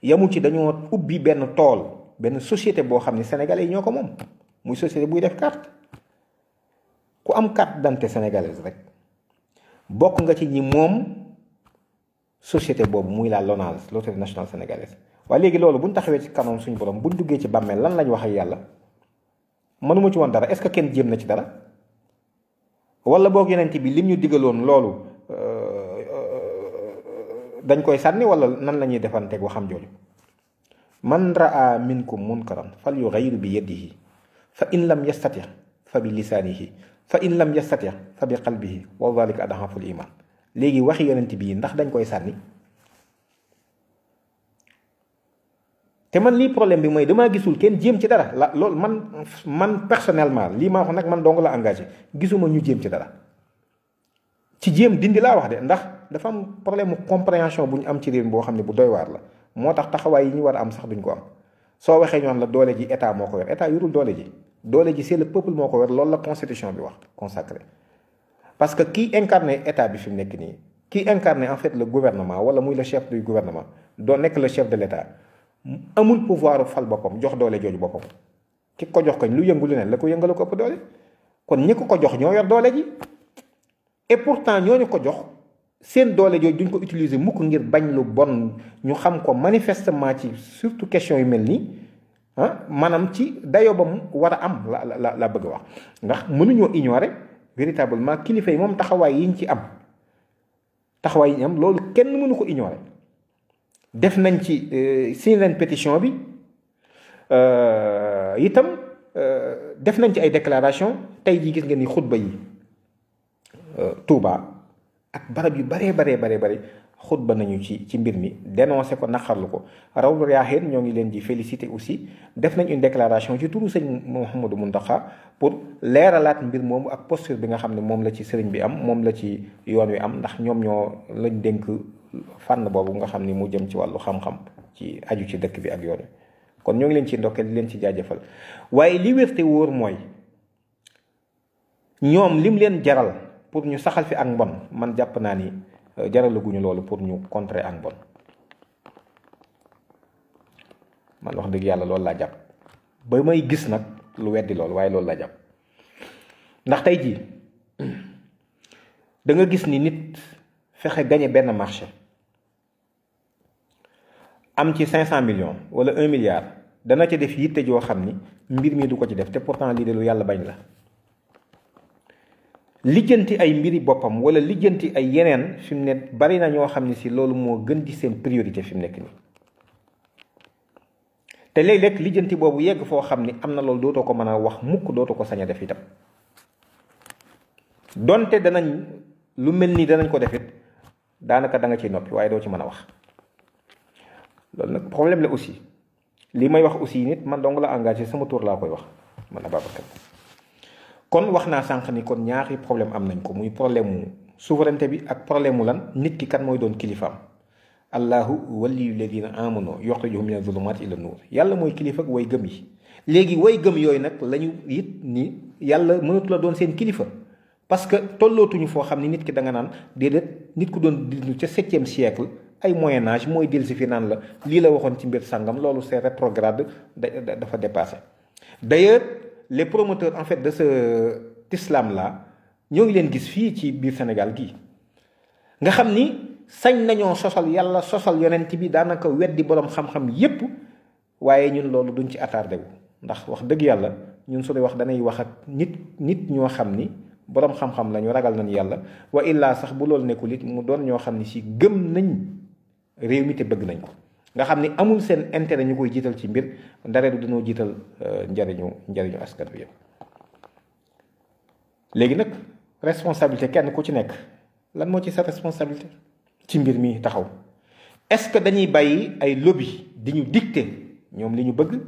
yamu ci dañoo ubbi benn tool benn société boo xam ne sénégalais yi ñoo ko moom muy société buy def carte ku am carte d'identité sénégalaise rek bokk nga ci ñi moom société boobu muy la LONASE loterie nationale sénégalaise. waaye léegi loolu bu ñu taxawee ci kanam suñu borom bu ñu duggee ci bàmmeel lan lañ wax ak yàlla mënuma ci woon dara est-ce que kenn jéem na ci dara wala boog yonent bi lim ñu digaloon loolu. dañ koy sànni wala nan la ñuy defanteeg waxam jooju man raa minkum munkaran fal yughayyiru bi yadihi fa in lam yastati fa bi lisaanihi fa in lam yastati fa bi qalbihi wa dhalika ad'aful iman léegi waxi yonent bii ndax dañ koy sànni te man lii problème bi mooy damaa gisul kenn jéem ci dara la loolu man personnellement lii maa wax nag man dong la engagé gisuma ñu jéem ci dara ci jéem dindi laa wax de ndax dafa am problème mu compréhension bu ñu am ci réew boo xam ne bu doy waar la moo tax taxawaay yi ñu war a am sax duñ ko am soo waxee ñoon la doole ji état moo ko yor état yorul doole ji c'est le peuple moo ko yor loolu la constitution bi wax consacré parce que kii incarné état bi fi mu nekk nii kii incarné en fait le gouvernement wala muy le chef du gouvernement doo nekk le chef de l'état amul pouvoir fal boppam jox doole jooju boppam ki ko jox kañ lu yëngu lu ne la ko yëngala ko ëpp doole kon ñi ko jox ñoo yor doole ji et pourtant ñooñu ko jox seen doole jooju duñ ko utiliser mukk ngir bañ lu bon ñu xam ko manifestement ci surtout question yu mel nii maanaam ci dayo ba mu war a am la bëgg a wax ndax mënuñoo ignorer véritablement kilifa yi moom taxawaay yi ñu ci am loolu kenn mënu ko ignorer def nañ ci signé leen pétition bi itam def nañ ci ay déclaration tey jii gis ngeen ni xutba yi Touba ak barab yu bare xutba nañu ci mbir mi dénoncé ko naqarlu ko Rawdu Rayaahiin ñoo ngi leen di féliciter aussi def nañ une déclaration ci turu sëñ Mouhamadou Mountakha pour leeralaat mbir moomu ak posture bi nga xam ne moom la ci sëriñ bi am moom la ci yoon wi am ndax ñoom ñoo lañ dénk fànn boobu nga xam ni mu jëm ci wàllu xam-xam ci aju ci dëkk bi ak yoon wi kon ñoo ngi leen ci ndokkeel di leen ci jaajëfal waaye li wér te wóor mooy ñoom lim leen jaral pour ñu saxal fi ak mbon man jàpp naa ni jaralaguñu loolu pour ñu contrer ak mbon man wax dëgg yàlla loolu laa jàpp ba may gis nag lu weddi loolu waaye loolu laa jàpp ndax tey jii da nga gis ni nit fexe gañe benn marché am ci 500 millions wala 1 milliard dana ci def yitte joo xam ni mbir mi du ko ci def te pourtant lii de lu yàlla bañ la lijjanti ay mbiri boppam wala lijjanti ay yeneen fi mu ne bari na ñoo xam ne si loolu moo gën di seen priorité fi mu nekk nii te léeg-léeg lijjanti boobu yegg foo xam ni am na loolu dootoo ko mën a wax mukk dootoo ko sañ a def itam donte danañ lu mel ni danañ ko defit daanaka da nga ciy noppi waaye doo ci mën a wax loolu nag problème la aussi li may wax aussi nit man dong la engagé sama tour laa koy wax man Ababacar kon wax naa sànq ni kon ñaari problème am nañ ko muy problème mu souveraineté bi ak problème mu lan nit ki kan mooy doon kilifaam allahu waliyu ladina amanu yuxrijuhum mina zulumaati ila nuur yàlla mooy kilifa ak way gëm yi léegi way gëm yooyu nag lañu it ni yàlla mënatu la doon seen kilifa parce que tollootuñu foo xam ni nit ki da nga naan déedéet nit ku doon dund ca 7e siècle ay moyen âge mooy dellu si fi naan la lii la waxoon ci mbir sàngam loolu c'est rétrograde dafa dépassé d'ailleurs les promoteurs en fait de ce islam là ñoo ngi leen gis fii ci biir Sénégal gii nga xam ni sañ nañoo sosal yàlla sosal yonent bi daanaka weddi boroom xam-xam yépp waaye ñun loolu duñ ci attardé wu ndax wax dëgg yàlla ñun suñuy wax danay wax ak nit ñoo xam ni boroom xam-xam lañu ragal nañu yàlla wa illaa sax bu loolu nekkul it mu doon ñoo xam ni si gëm nañ réew mi te bëgg nañ ko nga xam ni amul seen intérêt ñu koy jiital ci mbir ndare du dañoo jiital njariñu askan wi yëpp léegi nag responsabilité kenn ku ci nekk lan moo ci sa responsabilité ci mbir mi taxaw est-ce que dañuy bàyyi ay lobby di ñu dicter ñoom li ñu bëgg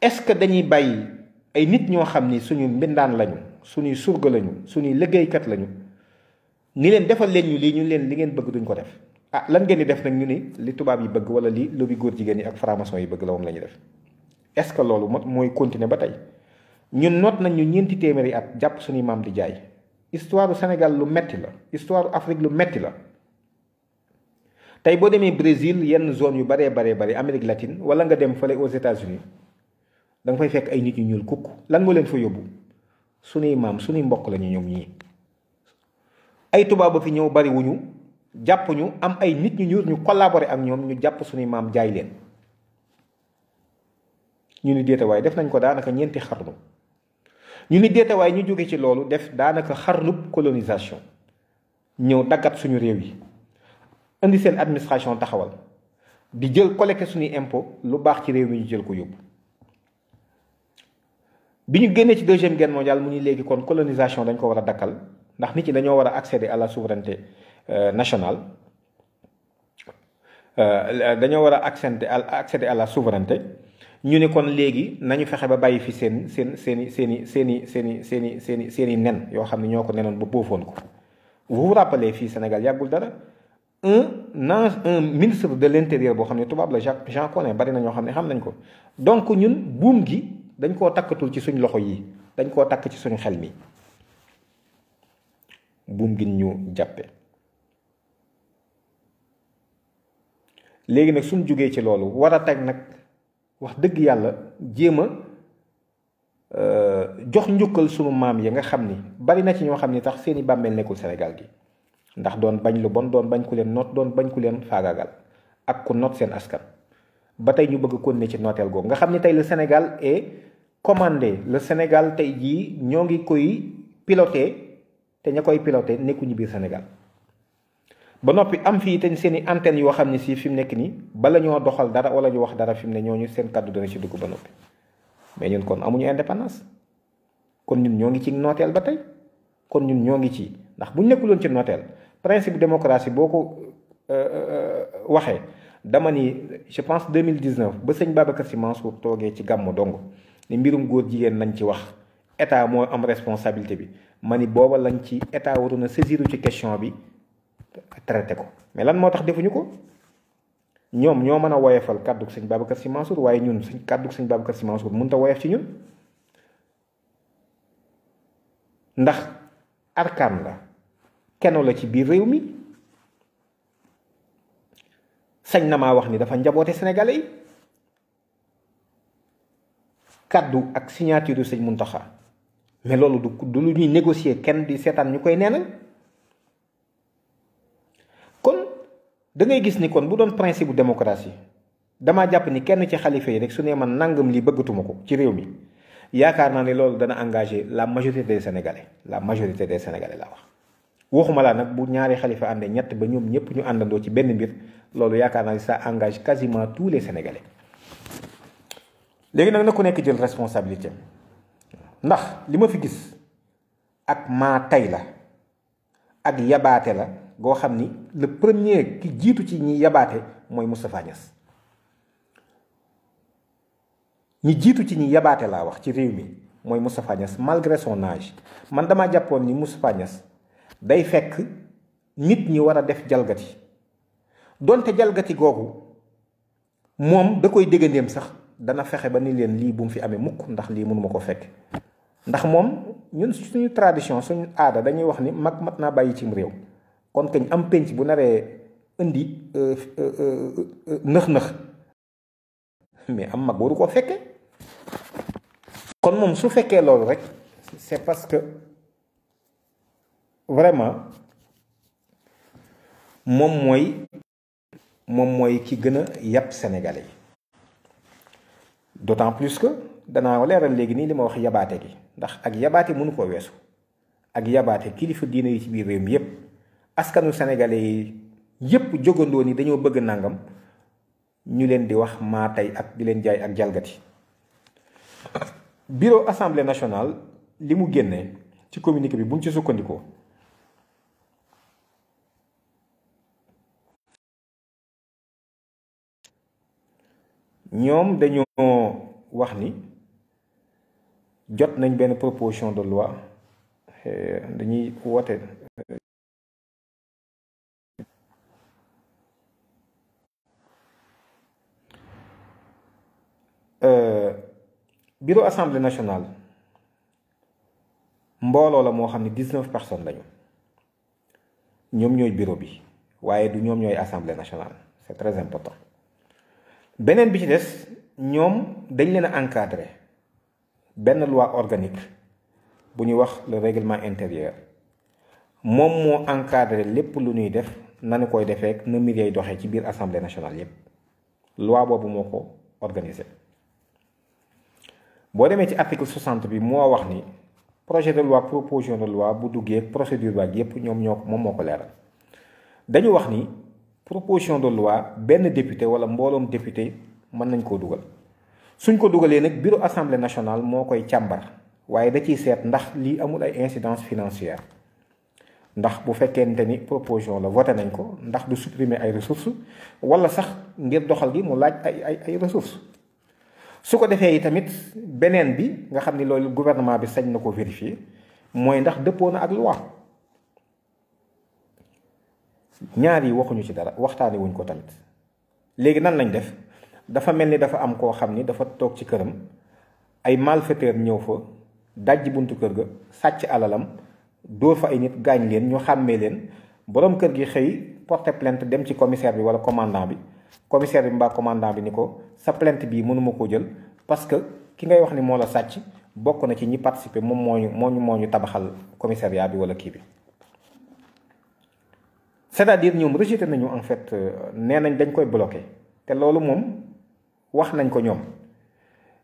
est-ce que dañuy bàyyi ay nit ñoo xam ni suñu mbindaan lañu suñuy surga lañu suñuy liggéeykat lañu ni leen defal leen ñu lii ñu leen li ngeen bëgg duñ ko def lan ngeen di def nag ñu ni li tubaab yi bëgg wala li lobby góor jigéen yi ak franc-maçon yi bëgg la moom la ñuy def est-ce que loolu mooy continuer ba tey ñun noot nañ ñu ñeenti téeméeri at jàpp suñuy maam di jaay histoire du Sénégal lu metti la histoire du Afrique lu metti la tey boo demee Brésil yenn zone yu baree Amérique latine wala nga dem fële aux États-Unis da nga fay fekk ay nit yu ñuul kukk lan moo leen fa yóbbu suñuy maam suñuy mbokk lañu ñoom ñii ay tubaab ba fi ñëw bariwuñu jàpp ñu am ay nit ñu ñuul ñu collaborer ak ñoom ñu jàpp suñuy maam jaay leen ñu ni déetawaay def nañ ko daanaka ñeenti xarnu ñu ni déetawaay ñu jóge ci loolu def daanaka xarnub colonisation ñëw daggat suñu réew yi indi seen administration taxawal di jël collecté suñuy impôt lu baax ci réew mi ñu jël ko yóbbu bi ñu génnee ci 2e guerre mondiale mu ni léegi kon colonisation dañ ko war a dakkal ndax nit ñi dañoo war a accéder à la souveraineté nationale dañoo war a accéder à la souveraineté ñu ne kon léegi nañu fexe ba bàyyi fi seeni nen yoo xam ne ñoo ko nenoon ba boofoon ko vous vous rappelez fii Sénégal yàggul dara un ministre de l'intérieur boo xam ne tubaab la Jean Collin bari na ñoo xam ne xam nañ ko donc ñun buum gi dañ koo takkatul ci suñ loxo yi dañ koo takk ci suñu xel mi buum gi ñu jàppe léegi nag suñ jógee ci loolu war a teg nag wax dëgg yàlla jéem a jox njukkal sunu maam yi nga xam ni bari na ci ñoo xam ni tax seeni bàmmeel nekkul Sénégal gi ndax doon bañ lu bon doon bañ ku leen noot doon bañ ku leen faagaagal ak ku noot seen askan ba tey ñu bëgg continuer ci nooteel googu nga xam ni tey le Sénégal est commandé le Sénégal tey jii ñoo ngi koy piloté te ña koy piloté nekkuñu biir Sénégal ba noppi am fii te seeni antenne yoo xam ne si fi mu nekk nii bala ñoo doxal dara wala ñu wax dara fi mu ne ñooñu seen kàddu dana ci dugg ba noppi mais ñun kon amuñu indépendance kon ñun ñoo ngi ci nooteel ba tey kon ñun ñoo ngi ci ndax bu ñu nekkuloon ci nooteel principe démocratie boo ko waxee dama ni je pense 2019 ba sëñ Babacar Sy Mansour toogee ci gàmmu dong ni mbirum góor jigéen lañ ci wax état moo am responsabilité bi ma ni booba lañ ci état waroon a saisiru ci question bi traité ko mais lan moo tax defuñu ko ñoom ñoo mën a woyefal kàddug sëñ Babacar Sy Mansour waaye ñun suñ kàddug sëñ Babacar Sy Mansour mënut a woyef ci ñun ndax arkaan la keno la ci biir réew mi sañ na maa wax ni dafa njaboote sénégalais yi kàddu ak signature yu sëñ Muntaxa mais loolu du lu ñuy négocier kenn di seetaan ñu koy neenal kon da ngay gis ni kon bu doon principe bu démocratie damaa jàpp ni kenn ci xalifa yi rek su ne man nangam li bëggatuma ko ci réew mi yaakaar naa ne loolu dana engagé la majorité des sénégalais laa wax waxuma laa nag bu ñaari xalifa àndee ñett ba ñoom ñëpp ñu àndandoo ci benn mbir loolu yaakaar naa ni ça engage quasiment tous les sénégalais léegi nag na ku nekk jël responsabilité ndax li ma fi gis ak maa tey la ak yabaate la goo xam ni le premier ki jiitu ci ñi yabaate mooy Moustapha Niass ñi jiitu ci ñi yabaate laa wax ci réew mi mooy Moustapha Niass malgré son âge man damaa jàppoon ni Moustapha Niass day fekk nit ñi war a def jalgati donte jalgati googu moom da koy déggandeem sax dana fexe ba ni leen lii bu mu fi amee mukk ndax lii mënuma ko fekk ndax moom ñun suñu tradition suñu aada dañuy wax ni mag mat naa bàyyi cim réew kon kañ am penc bu naree indi nëx-nëx mais am mag waru koo fekke kon moom su fekkee loolu rek c'est parce que vraiment moom mooy ki gën a yàpp sénégalais yi d'autant plus que danaa leeral léegi nii li ma wax yabaate gi ndax ak yabaate mënu ko weesu ak yabaate kilifa diine yi ci biir réew mi yépp askanu sénégalais yi yépp jógandoo ni dañoo bëgg nangam ñu leen di wax maa tey ak di leen jaay ak jalgati bureau assemblée nationale li mu génnee ci communiqué bi buñ ci sukkandikoo ñoom dañoo wax ni jot nañ benn proposition de loi dañuy woote bureau assemblée nationale mbooloo la moo xam ne 19 personnes lañu ñoom ñooy bureau bi waaye du ñoom ñooy assemblée nationale c'est très important beneen bi ci des ñoom dañ leen a encadré benn loi organique bu ñuy wax le règlement intérieur moom moo encadré lépp lu ñuy def nanu koy defee na mbir yay doxee ci biir assemblée nationale yépp loi boobu moo ko organisé boo demee ci article 60 bi moo wax ni projet de loi proposition de loi bu duggee procédure baag yépp moom moo ko leeral dañu wax ni proposition de loi benn député wala mbooloom député mën nañ koo dugal suñ ko dugalee nag bureau assemblée nationale moo koy càmbar waaye da ciy seet ndax lii amul ay incidence financière ndax bu fekkente ni proposition la voté nañ ko ndax du supprimer ay ressources wala sax ngir doxal gi mu laaj ay ressources su ko defee yi tamit beneen bi nga xam ni loolu gouvernement bi sañ na ko vérifier mooy ndax dëppoo na ak loi ñaar yi waxuñu ci dara waxtaane wuñ ko tamit léegi nan lañ def dafa mel ni dafa am koo xam ni dafa toog ci këram ay malfaiteurs ñëw fa dajji buntu kër ga sàcc alalam dóor fa ay nit gaañ leen ñu xàmmee leen boroom kër gi xëy porter plainte dem ci commissaire bi wala commandant bi commissaire bi mbaa commandant bi ni ko sa plainte bii mënuma koo jël parce que ki ngay wax ni moo la sàcc bokk na ci ñi participer moom moo ñu tabaxal commissariat bi wala kii bi. c'est-à-dire ñoom rejeté nañu en fait nee nañ dañ koy bloqué te loolu moom wax nañ ko ñoom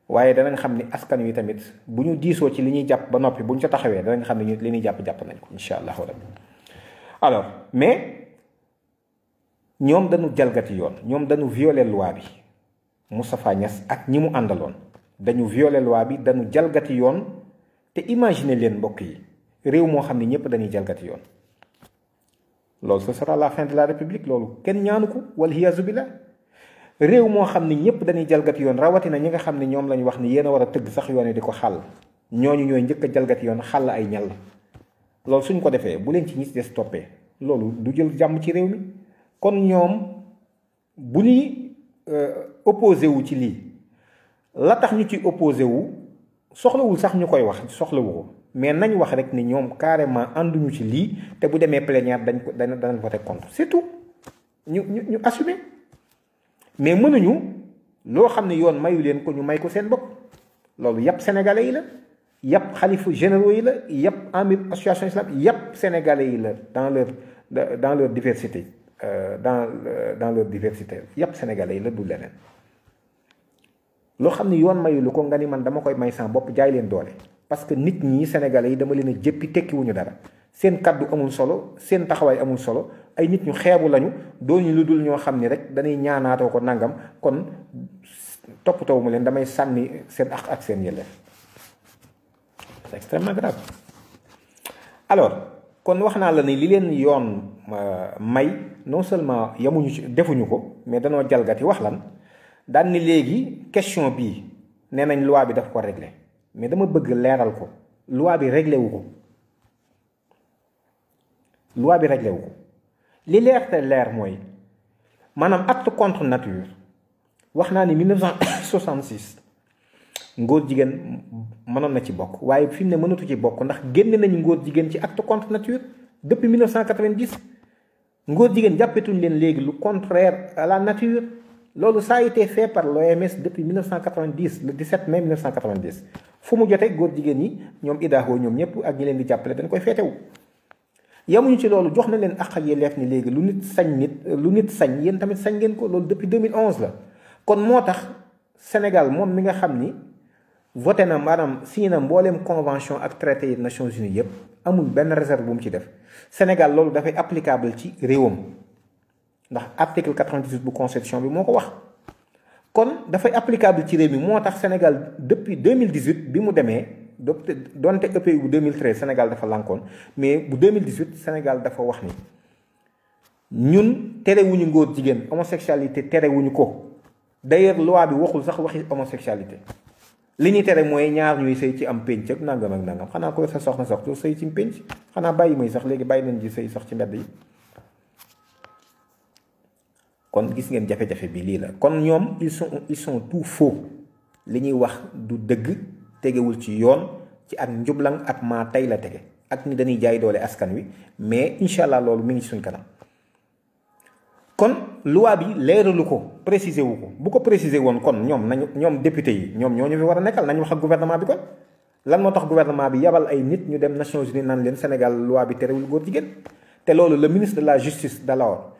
waaye danañ xam ni askan wi tamit bu ñu diisoo ci li ñuy jàpp ba noppi bu ñu ca taxawee danañ xam ne li ñuy jàpp nañ ko incha allahu rabbi. alors mais ñoom dañu jalgati yoon ñoom dañu violer loi bi Moustapha Niasse ak ñi mu àndaloon dañu violer loi bi dañu jalgati yoon te imaginer leen mbokk yi réew moo xam ne ñëpp dañuy jalgati yoon. loolu ce sera la fin de la république loolu kenn ñaanu ko wal hiyaazu billah réew moo xam ne ñëpp dañuy jalgati yoon rawatina ñi nga xam ne ñoom lañu wax ni yéen a war a tëgg sax yoon yi di ko xàll ñooñu ñooy njëkk a jalgati yoon xàll ay ñal loolu suñ ko defee bu leen ci ñi des toppee loolu du jël jàmm ci réew mi kon ñoom bu ñuy opposé wu ci lii la tax ñu ci opposé wu soxlawul sax ñu koy wax soxlawu ko mais nañ wax rek ni ñoom carrément ànduñu ci lii te bu demee plénière danañ voté contre c'est tout ñu assumer mais mënuñu loo xam ne yoon mayu leen ko ñu may ko seen bopp loolu yàpp sénégalais yi la yàpp xalifa généraux yi la yàpp amir association islamique yàpp sénégalais yi la dans leur diversité dans leur diversité yàpp sénégalais yi la du leneen loo xam ne yoon mayu lu ko nga ni man dama koy may sama bopp jaay leen doole parce que nit ñi sénégalais yi dama leen a jëppi tekkiwuñu dara seen kaddu amul solo seen taxawaay amul solo ay nit ñu xeebu lañu dooñu lu dul ñoo xam ni rek dañuy ñaanaatoo ko nangam kon toppatoo mu leen damay sànni seen ak seen yelleef c'est extrêmement grave. alors kon wax naa la ni li leen yoon may non seulement yamuñu ci defuñu ko mais danoo jalgati wax lan daan ni léegi question bii nee nañ loi bi daf ko réglé mais dama bëgg leeral ko loi bi réglé wu ko loi bi réglé wu ko li leer te leer mooy maanaam acte contre nature wax naa ni 1966 ngóor jigéen mënoon na ci bokk waaye fi mu ne mënatu ci bokk ndax génne nañu ngóor jigéen ci acte contre nature depuis 1990 ngóor jigéen jàppetuñ leen léegi lu contraire à la nature loolu ça a été fait par l'OMS depuis 1990 le 17 mai 1990 fu mu jotee góor jigéen ñi ñoom IDAHO ñoom ñëpp ak ñi leen di jàppale dañ koy feetewu yamuñu ci loolu jox na leen àq ak yelleef ni léegi lu nit sañ yéen tamit sañ ngeen ko loolu depuis 2011 la kon moo tax Sénégal moom mi nga xam ni voté na maanaam signé na mbooleem convention ak traité yi Nations Unies yëpp amul benn réserve bu mu ci def Sénégal loolu dafay applicable ci réewam ndax article 98 bu constitution bi moo ko wax kon dafay applicable ci réew mi moo tax Sénégal depuis 2018 bi mu demee donte EPI bu 2013 Sénégal dafa lànkoon mais bu 2018 Sénégal dafa wax ni ñun terewuñu ngóor jigéen homosexualité terewuñu ko d'ailleurs loi bi waxul sax waxi homosexualité li ñuy tere mooy ñaar ñuy sëy ci am pénc ak nangam xanaa ko sa soxna sax doo sëy ci pénc xanaa bàyyi may sax léegi bàyyi nañ ji sëy sax ci mbedd yi kon gis ngeen jafe-jafe bi lii la kon ñoom ils sont tout faux li ñuy wax du dëgg tegewul ci yoon ci ak njublang ak maa tey la tege ak ni dañuy jaay doole askan wi mais incha allah loolu mi ngi suñ kanam kon loi bi leeralu ko préciser wu ko bu ko préciser woon kon ñoom député yi ñoom ñoo ñu fi war a nekkal nañu wax ak gouvernement bi kon lan moo tax gouvernement bi yabal ay nit ñu dem Nations Unies naan leen Sénégal loi bi terewul góor jigéen te loolu le ministre de la justice d'alors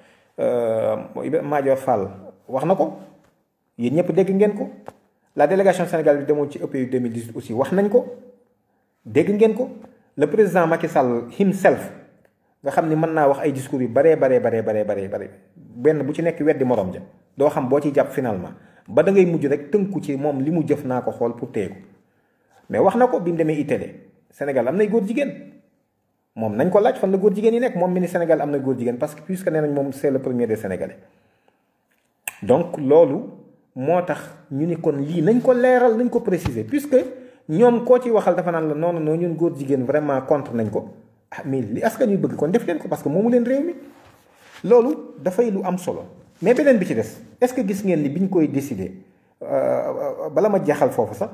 Madior Fall wax na ko yéen ñëpp dégg ngeen ko la délégation Sénégal bi demoon ci EPI 2018 aussi wax nañ ko dégg ngeen ko le président Macky Sall himself nga xam ni mën naa wax ay discours yu baree benn bu ci nekk weddi morom ja doo xam boo ci jàpp finalement ba da ngay mujj rek tënku ci moom li mu jëf naa ko xool pour téye ko mais wax na ko bi mu demee itélé Sénégal am nay góor jigéen moom nañ ko laaj fan la góor jigéen yi nekk moom mi ni Sénégal am na góor jigéen parce que puisque nee nañ moom c'est le premier des Sénégalais donc loolu moo tax ñu ni kon lii nañ ko leeral nañ ko préciser puisque ñoom koo ci waxal dafa naan la non ñun góor jigéen vraiment contre nañ ko ah mais li askan yu bëgg kon def leen ko parce que moomu leen réew mi loolu dafay lu am solo mais beneen bi ci des est-ce que gis ngeen ni biñ koy décider bala ma jeexal foofu sax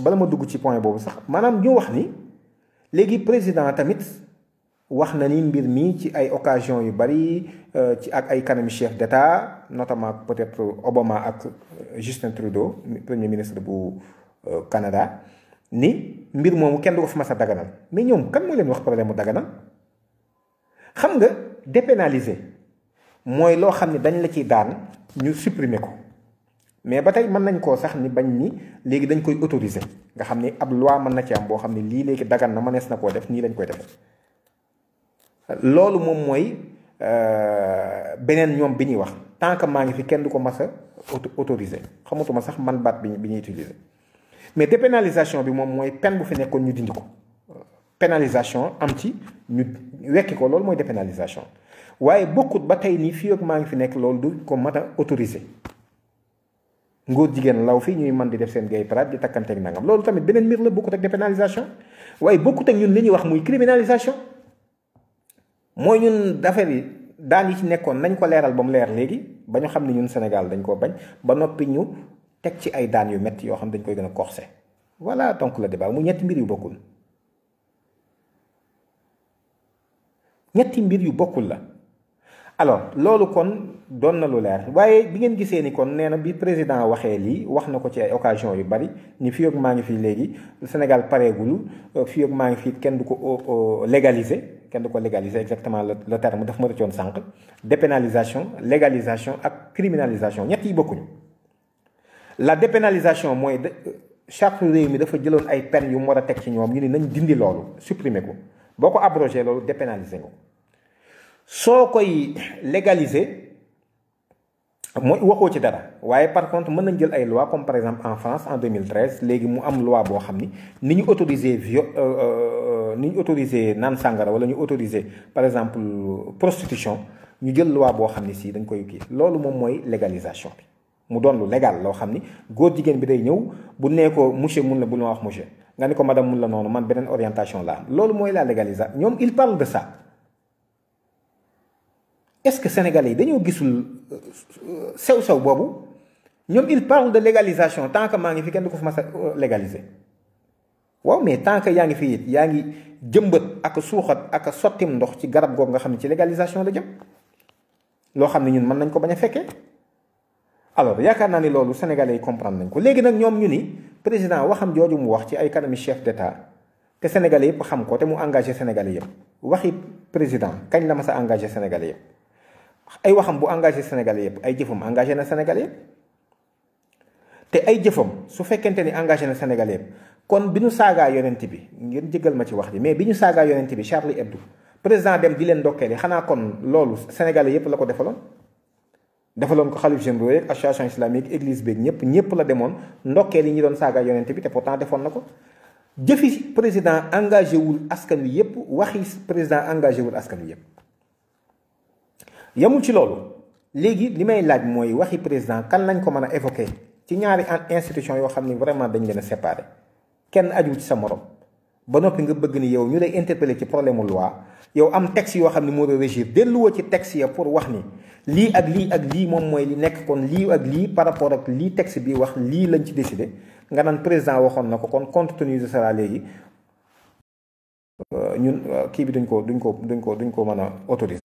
bala ma dugg ci point boobu sax maanaam ñu wax ni léegi président tamit wax na ni mbir mi ci ay occasion yu bari ci ak ay kanami chef d'État notamment peut-être Obama ak Justin Trudeau premier ministre bu Canada ni mbir moomu kenn du ko fi mas a daganal mais ñoom kan moo leen wax problème mu daganal. xam nga dépénaliser mooy loo xam ne dañ la ciy daan ñu supprimer ko mais ba tey mën nañ koo sax ni bañ ni léegi dañ koy autoriser nga xam ni ab loi mën na ci am boo xam ne lii léegi dagan na mënees na koo def nii lañ koy defee loolu moom mooy beneen ñoom bi ñuy wax tant que maa ngi fi kenn du ko mas a autoriser xamatuma sax man baat bi ñuy utiliser mais dépénalisation bi moom mooy peine bu fi nekkoon ñu dindi ko pénalisation am ci ñu wekki ko loolu mooy dépénalisation waaye bokkut ba tey nii fii ak maa ngi fi nekk loolu du ko mat a autoriser ngóor jigéen law fii ñuy mën di def seen gay parade di takkanteeg nangam loolu tamit beneen mbir la bokkut ak dépénalisation waaye bokkut ak ñun li ñuy wax muy criminalisation mooy ñun affaire yi daan yi ci nekkoon nañ ko leeral ba mu leer léegi ba ñu xam ne ñun Sénégal dañ koo bañ ba noppi ñu teg ci ay daan yu métti yoo xam dañ koy gën a corsé voilà donc le débat mu ñetti mbir yu bokkul la alors loolu kon doon na lu leer waaye bi ngeen gisee ni kon nee na bi président waxee lii wax na ko ci ay occasion yu bari ni fii ak maa ngi fii léegi Sénégal pareegul fii ak maa ngi fii kenn du ko légaliser exactement le terme daf ma rëccoon sànq dépénalisation légalisation ak criminalisation ñett yi bokkuñu la dépénalisation mooy charte réew mi dafa jëloon ay peines yu mu war a teg ci ñoom ñu ni nañ dindi loolu supprimer ko boo ko abrogé loolu dépénaliser nga ko soo koy légaliser mooy waxoo ci dara waaye par contre mën nañ jël ay loi comme par exemple en France en 2013 léegi mu am loi boo xam ni ñu autoriser ni ñu autoriser naan sàngara wala ñu autoriser par exemple prostitution ñu jël loi boo xam ni si dañ koy kii loolu moom mooy légalisation bi mu doon lu légal loo xam ni góor jigéen bi day ñëw bu nee ko monsieur mun la bul ma wax monsieur nga ni ko madame mun la noonu man beneen orientation la am loolu mooy la légalisation ñoom il parle de ça. Est-ce que Sénégalais yi dañoo gisul sew-sew boobu ñoom il parle de légalisation tant que maa ngi fi kenn du ko fi mas a légaliser waaw mais tant que yaa ngi fi it yaa ngi jëmbat ak suuxat ak sottim ndox ci garab googu nga xam ne ci légalisation la jëm loo xam ne ñun mën nañ ko bañ a fekkee alors yaakaar naa ni loolu Sénégalais yi comprendre nañ ko léegi nag ñoom ñu ni président waxam jooju mu wax ci ay kanami chef d'État te Sénégalais yëpp xam ko te mu engagé Sénégalais yëpp waxi président kañ la mas a engagé Sénégalais yëpp ay waxam bu engagé Sénégalais yëpp ay jëfam engagé na Sénégalais yëpp te ay jëfam su fekkente ni engagé na Sénégalais yëpp kon bi ñu saagaa yonent bi ngeen jëggal ma ci wax ji mais bi ñu saagaa yonent bi Charlie Hebdo président dem di leen ndokkeeli xanaa kon loolu Sénégalais yëpp la ko defaloon ko xalif généraux yeeg association islamique église beeg ñëpp la demoon ndokkeel yi ñu doon saagaa yonent bi te pourtant defoon na ko jëfi président engagé wul askan wi yëpp waxi président engagé wul askan wi yëpp. yamul ci loolu léegi li may laaj mooy waxi président kan lañ ko mën a évoquer ci ñaari institution yoo xam ni vraiment dañ leen a séparé kenn aju ci sa morom ba noppi nga bëgg ni yow ñu lay interpeller ci problème mu loi yow am texte yoo xam ni moo doon régir delluwoo ci texte ya pour wax ni lii ak lii moom mooy li nekk kon lii ak lii par rapport ak lii texte bi wax lii lañ ci décidé nga naan président waxoon na ko kon compte tenu de cela léegi ñun kii bi duñ ko mën a autoriser.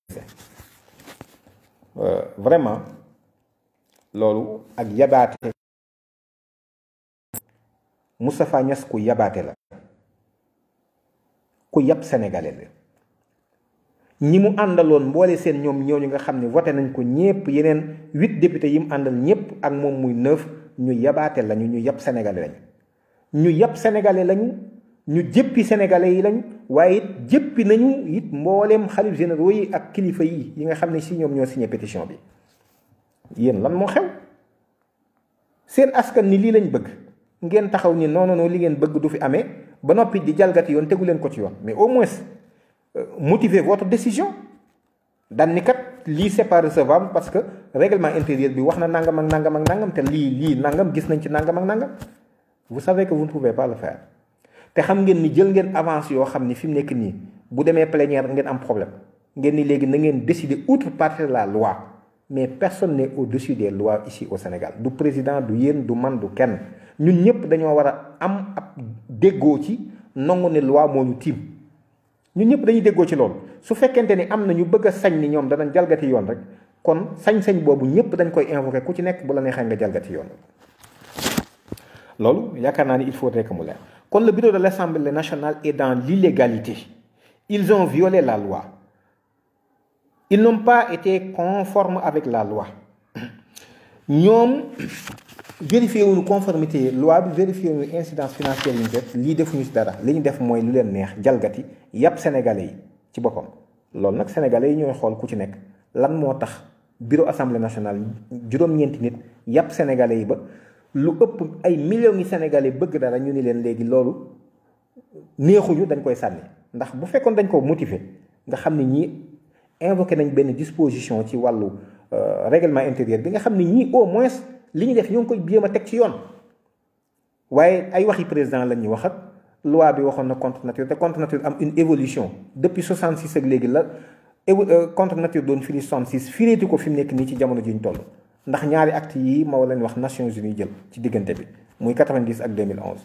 Vraiment loolu ak yabaate Moustapha Niasse ku yabaate la ku yab sénégalais la ñi mu àndaloon mboole seen ñoom ñooñu nga xam ne voté nañ ko ñépp yeneen 8 députés yi mu àndal ñépp ak moom muy 9 ñu yabaate lañu ñu yab sénégalais lañu ñu jëppi sénégalais yi lañu waaye it jëppi nañu it mbooleem xalif généraux yi ak kilifa yi nga xam ne si ñoom ñoo signé pétition bi yéen lan moo xew seen askan ni lii lañ bëgg ngeen taxaw ni non li ngeen bëgg du fi amee ba noppi di jalgati yoon tegu leen ko ci yoon mais au moins motivez votre décision daan ni kat lii c'est pas recevable parce que règlement intérieur bi wax na nangam ak nangam ak nangam te lii nangam gis nañ ci nangam ak nangam vous savez que vous ne pouvez pas le faire. te xam ngeen ni jël ngeen avance yoo xam ni fi mu nekk nii bu demee plénière ngeen am problème ngeen ni léegi na ngeen décider outrepasser la loi mais personne n'est au-dessus des lois ici au Sénégal du président du yéen du man du kenn ñun ñëpp dañoo war a am ab déggoo ci nangu ne loi moo ñu tiim ñun ñëpp dañuy déggoo ci loolu su fekkente ni am na ñu bëgg a sañ ni ñoom danañ jalgati yoon rek kon sañ-sañ boobu ñëpp dañ koy invoquer ku ci nekk bu la neexee nga jalgati yoon loolu yaakaar naa ni il faudrait que mu leer kon le bureau de l'Assemblée nationale est dans l'illégalité. Ils ont violé la loi. Ils n'ont pas été conformes avec la loi. ñoom vérifié wuñu conformité loi bi, vérifié wuñu incidence financière yi ñu def lii defuñu si dara li ñu def mooy lu leen neex jalgati yàpp sénégalais yi ci boppam. loolu nag sénégalais yi ñooy xool ku ci nekk lan moo tax bureau assemblée nationale juróom-ñeenti nit yàpp sénégalais yi ba lu ëpp ay millions yi sénégalais bëgg dara ñu ni leen léegi loolu neexuñu dañ koy sànni. ndax bu fekkoon dañ ko motiver nga xam ne ñii invoqué nañ benn disposition ci wàllu règlement intérieur bi nga xam ne ñii au moins li ñu def ñoo ngi koy jéem a teg ci yoon. waaye ay waxi président lañ ñu wax ak loi bi waxoon na contre nature te contre nature am une évolution depuis 66 ak léegi la contre nature doon firi 66 fireeti ko fi mu nekk nii ci jamono ji ñu toll. ndax ñaari acte yi moo leen wax Nations Unies jël ci diggante bi muy 90 ak 2011.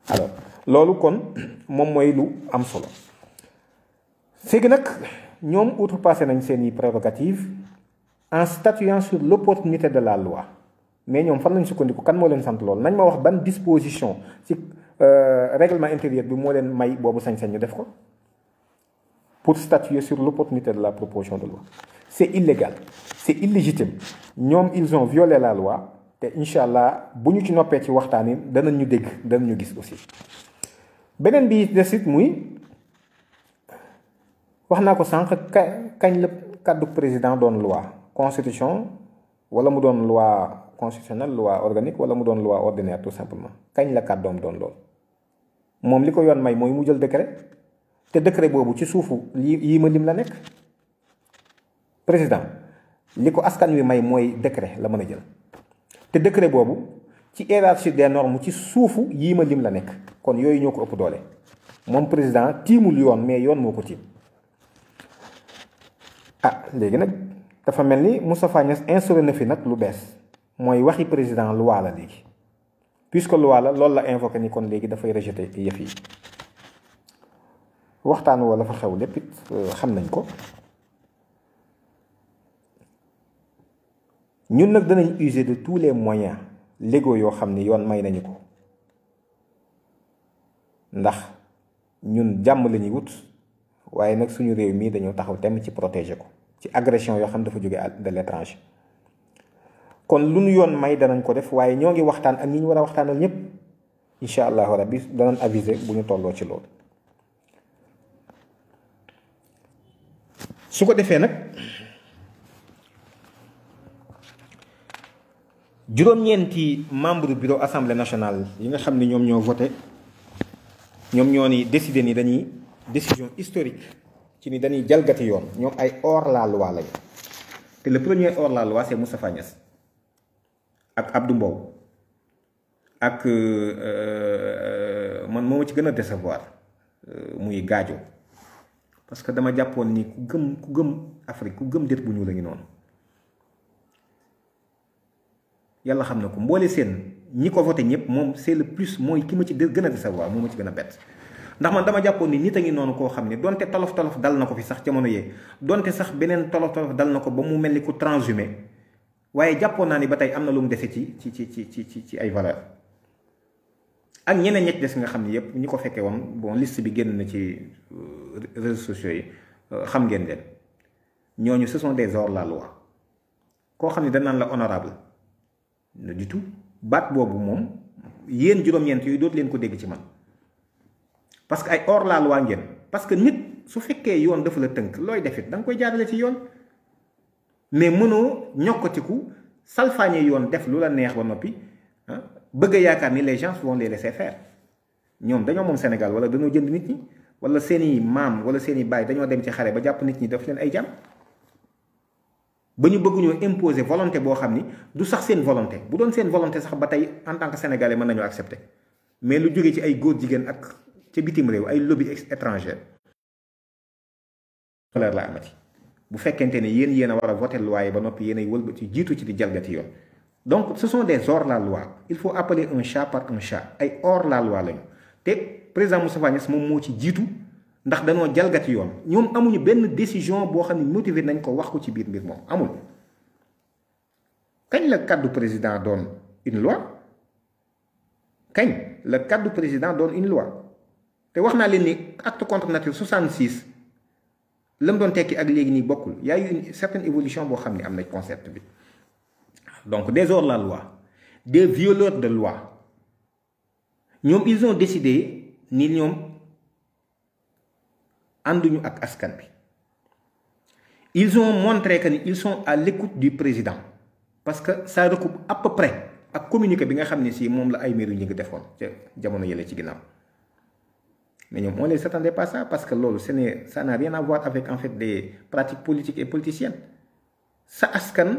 alors loolu kon moom mooy lu am solo c'est que nag ñoom outrepassé nañ seeni prérogatives en statuant sur l'opportunité de la loi mais ñoom fan lañ sukkandiku kan moo leen sant loolu nañ ma wax ban disposition ci règlement intérieur bi moo leen may boobu sañ-sañ ñu def ko pour statuer sur l'opportunité de la proposition de loi. C'est illégal, c'est illégitime. ñoom ils ont violé la loi te incha allah bu ñu ci noppee ci waxtaan yi danañ ñu dégg danañ ñu gis aussi. beneen bi des it muy wax naa ko sànq kañ la kàddu président doon loi constitution wala mu doon loi constitutionnelle loi organique wala mu doon loi ordinaire tout simplement kañ la kàddoom doon lool. moom li ko yoon may mooy mu jël décret te décret boobu ci suufu yii ma lim la nekk. président li ko askan wi may mooy décret la mën a jël te décret boobu ci hiérarchie des normes ci suufu yii ma lim la nekk kon yooyu ñoo ko ëpp doole moom président tiimul yoon mais yoon moo ko tiim. léegi nag dafa mel ni Moustapha Niasse instauré na fi nag lu bees mooy waxi président loi la léegi puisque loi la loolu la invoqué ni kon léegi dafay rejeté yëf yi waxtaan wala fa xew lépp it xam nañ ko. ñun nag danañ user de tous les moyens légaux yoo xam ni yoon may nañu ko ndax ñun jàmm la ñuy wut waaye nag suñu réew mii dañoo taxaw temm ci protéger ko ci agression yoo xam dafa jóge de l'étranger. kon lu ñu yoon may danañ ko def waaye ñoo ngi waxtaan ak ñi ñu war a waxtaanal ñépp incha allahu rabbi danañ aviser bu ñu tolloo ci loolu. su ko defee nag juróom-ñeenti membre bureau assemblée nationale yi nga xam ne ñoom ñoo voté ñoom ñoo ni décidé ni dañuy décision historique ci ni dañuy jalgati yoon ñoom ay hors la loi lañu te le premier hors la loi c'est Moustapha Niasse ak Abdou Mbow ak man moo ma ci gën a décevoir muy Gadio parce que dama jàppoon ni ku gëm Afrique ku gëm déet bu ñu la ngi noonu yàlla xam na ko mboole seen ñi ko voté ñëpp moom c'est le plus mooy ki ma ci gën a décevoir moo ma ci gën a bett ndax man dama jàppoon ni nit a ngi noonu koo xam ne donte tolof dal na ko fi sax jamono yee donte sax beneen tolof dal na ko ba mu mel ni ku transhumé waaye jàppoon naa ni ba tey am na lu mu dese ci ay valeur ak ñeneen ñett des nga xam ne yëpp ñi ko fekkee woon bon liste bi génn na ci réseaux sociaux yi xam ngeen leen ñooñu ce sont des hors la loi koo xam ne danaan la honorable ne du tout baat boobu moom yéen juróom-ñeent yooyu dootu leen ko dégg ci man parce que ay hors la loi ngeen parce que nit su fekkee yoon dafa la tënk looy defit da nga koy jaarale ci yoon mais mënoo ñokkatiku salfaañe yoon def lu la neex ba noppi bëgg a yaakaar ni les gens vont les laisser faire ñoom dañoo moom Sénégal wala dañoo jënd nit ñi wala seeni maam wala seeni baay dañoo dem ci xare ba jàpp nit ñi daf leen ay jàmm ba ñu bëgg ñoo imposer volonté boo xam ni du sax seen volonté bu doon seen volonté sax ba tey en tant que sénégalais mën nañoo accepter mais lu jógee ci ay góor jigéen ak ca bitim réew ay lobby étranger la amati bu fekkente ne yéen a war a voter loi yi ba noppi yéen ay wëlbati jiitu ci di jalgati yoon donc ce sont des hors la loi il faut appeler un chat par un chat ay hors la loi lañu te président Moustapha Niasse moom moo ci jiitu ndax dañoo jalgati yoon ñoom amuñu benn décision boo xam ne motivé nañ ko wax ko ci biir mbir moom amul kañ la kàddu président doon une loi kañ le cadre président donne une loi te wax naa leen ni acte contre nature 66 la mu doon tekki ak léegi nii bokkul y a eu une certaine évolution boo xam ne am na concept bi donc des hors-la-loi des violeurs de loi ñoom ils ont décidé ni ñoom ànduñu ak askan bi ils ont montré que ni ils sont à l'écoute du président parce que ça recoupe à peu près ak communiqué bi nga xam ne si moom la ay miiru ñi ngi defoon ca jamono yële ci ginnaaw mais ñoom on les attendait pas ça parce que loolu ça n'a rien à voir avec en fait des pratiques politiques et politiciennes sa askan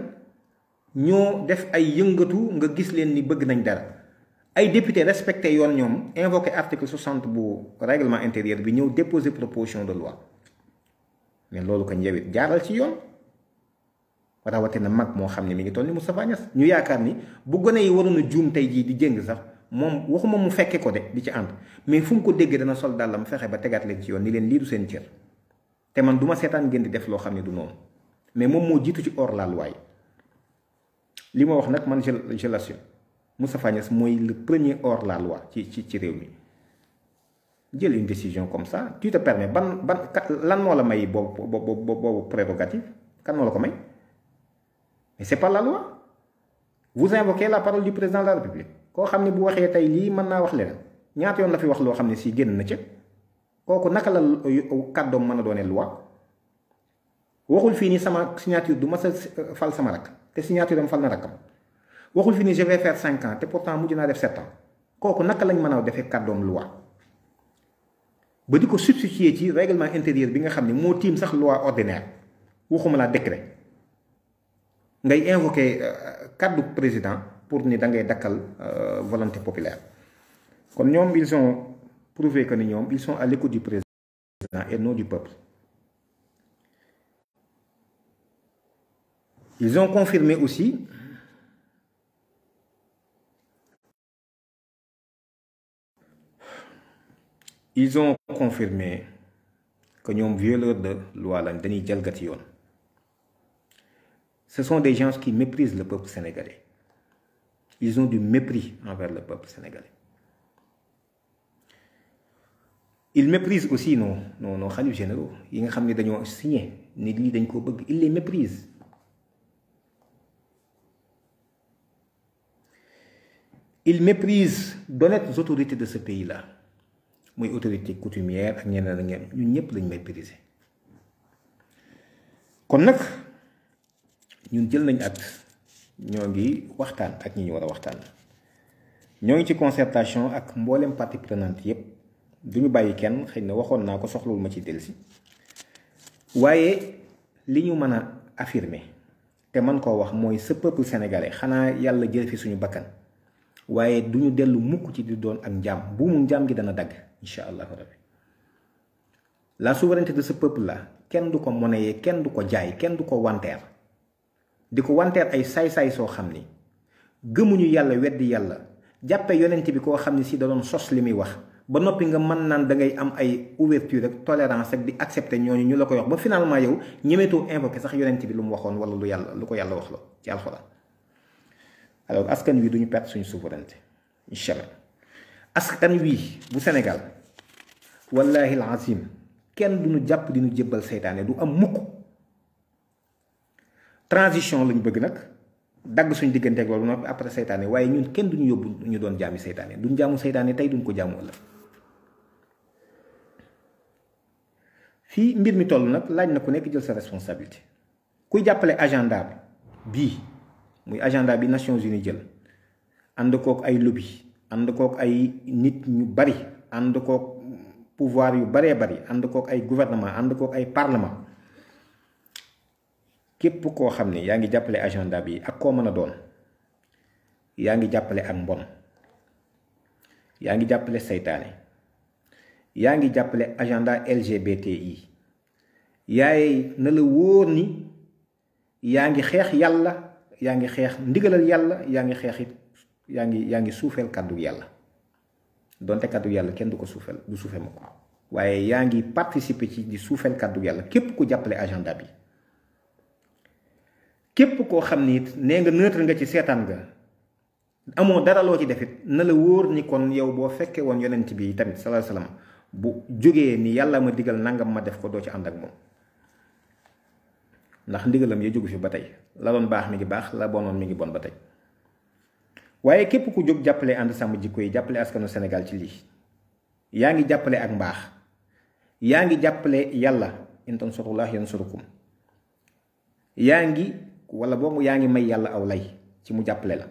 ñoo def ay yëngatu nga gis leen ni bëgg nañ dara ay député respecté yoon ñoom invoqué article 60 bu règlement intérieur bi ñëw déposer proposition de loi mais loolu ko njëwit jaaral ci yoon rawatina mag moo xam ne mi ngi toll ni Moustapha Niasse ñu yaakaar ni bu gone yi waroon a juum tey jii di jëng sax moom waxuma mu fekke ko de di ci ànd mais fu mu ko déggee dana sol dàllam fexe ba tegaat leen ci yoon ni leen lii du seen cër te man du ma seetaan ngeen di def loo xam ne du noonu mais moom moo jiitu ci hors la loi li ma wax nag man je l'assume Moustapha Niasse mooy le premier hors la loi ci réew mi jël une décision comme ça tu te permets ban lan moo la may boobu prérogative kan moo la ko may mais c'est pas la loi vous invoquez la parole du président de la République koo xam ne bu waxee tey lii mën naa wax leneen ñaata yoon la fi wax loo xam ne si génn na ca kooku naka la kàddoom mën a doonee loi waxul fii ni sama signature du mas a fal sama rakk te signature am fal na rakkam waxul fii ni je vais faire 5 ans te pourtant mujj naa def 7 ans kooku naka lañ mën a defee kàddoom loi ba di ko substituer ci règlement intérieur bi nga xam ne moo tiim sax loi ordinaire waxuma la décret ngay invoquer kàddu président pour ni da ngay dakkal volonté populaire kon ñoom ils ont prouvé que ni ñoom ils sont à l'écoute du président et non du peuple. Ils ont confirmé aussi que ñoom violeurs de loi lañ dañuy jalgati yoon. Ce sont des gens qui méprisent le peuple sénégalais. Ils ont du mépris envers le peuple sénégalais. Ils méprisent aussi nos khalifes généraux yi nga xam ne dañoo signé ni lii dañ ko bëgg ils les méprisent. Ils méprisent d'honnêtes autorités de ce pays-là muy autorité coutumière ak ñeneen ak ñeneen ñun ñëpp lañ mépriser. kon nag ñun jël nañ acte ñoo ngi waxtaan ak ñi ñu war a waxtaan ñoo ngi ci concertation ak mboolem partie prenante yépp duñu bàyyi kenn xëy na waxoon naa ko soxlawul ma ci dellusi waaye li ñu mën a affirmer te man koo wax mooy ce peuple sénégalais xanaa yàlla jël fi suñu bakkan waaye duñu dellu mukk ci di doon ak njaam buumu njaam gi dana dagg incha allahu rabbi la souveraineté de ce peuple là kenn du ko monnayer kenn du ko jaay kenn du ko wanteer di ko wanteer ay saay-saay soo xam ni gëmuñu yàlla weddi yàlla jàppe yonent bi koo xam ni si da doon sos li muy wax ba noppi nga mën naan da ngay am ay ouverture ak tolérance ak di accepter ñooñu ñu la koy wax ba finalement yow ñemeetoo invoqué sax yonent bi lu mu waxoon wala lu ko yàlla wax la ci alxuraan. Alors askan wi duñu perdre suñu souveraineté incha allah askan wi bu Sénégal wallahi alazim kenn duñu jàpp di ñu jébbal seytaane du am mukk transition lañ bëgg nag dagg suñu digganteeg loolu noppi après seytaane waaye ñun kenn duñu yóbbu ñu doon jaami seytaane duñ jaamu seytaane tey duñ ko jaamu ëllëg fii mbir mi toll nag laaj na ku nekk jël sa responsabilité kuy jàppale agenda bii muy agenda bi Nations Unies jël ànd kook ay lobby ànd kook ay nit ñu bari ànd kook pouvoir yu baree bari ànd kook ay gouvernement ànd kook ay parlement képp koo xam ne yaa ngi jàppale agenda bi ak koo mën a doon yaa ngi jàppale ak mbon yaa ngi jàppale seytaane yaa ngi jàppale agenda LGBTI yaay na la wóor ni yaa ngi xeex yàlla yaa ngi xeex ndigalal yàlla yaa ngi xeex it yaa ngi suufeel kàddu yàlla donte kàddu yàlla kenn du ko suufeel du suufee ma ko waaye yaa ngi participer ci di suufeel kàddu yàlla képp ku jàppale agenda bi képp koo xam ni it nee nga neutre nga ci seetaan nga amoo dara loo ci defit na la wóor ni kon yow boo fekkee woon yonent bi tamit sallallahu alayhi wasallam bu jógee ni yàlla ma digal nangam ma def ko doo ci ànd ak moom ndax ndigalam ya jógu fi ba tey la doon baax mi ngi baax la bonoon mi ngi bon ba tey waaye képp ku jóg jàppale ànd sàmm jikko yi jàppale askanu Sénégal ci lii yaa ngi jàppale ak mbaax yaa ngi jàppale yàlla in tansurullah yansurukum yaa ngi wala boobu yaa ngi may yàlla aw lay ci mu jàppale la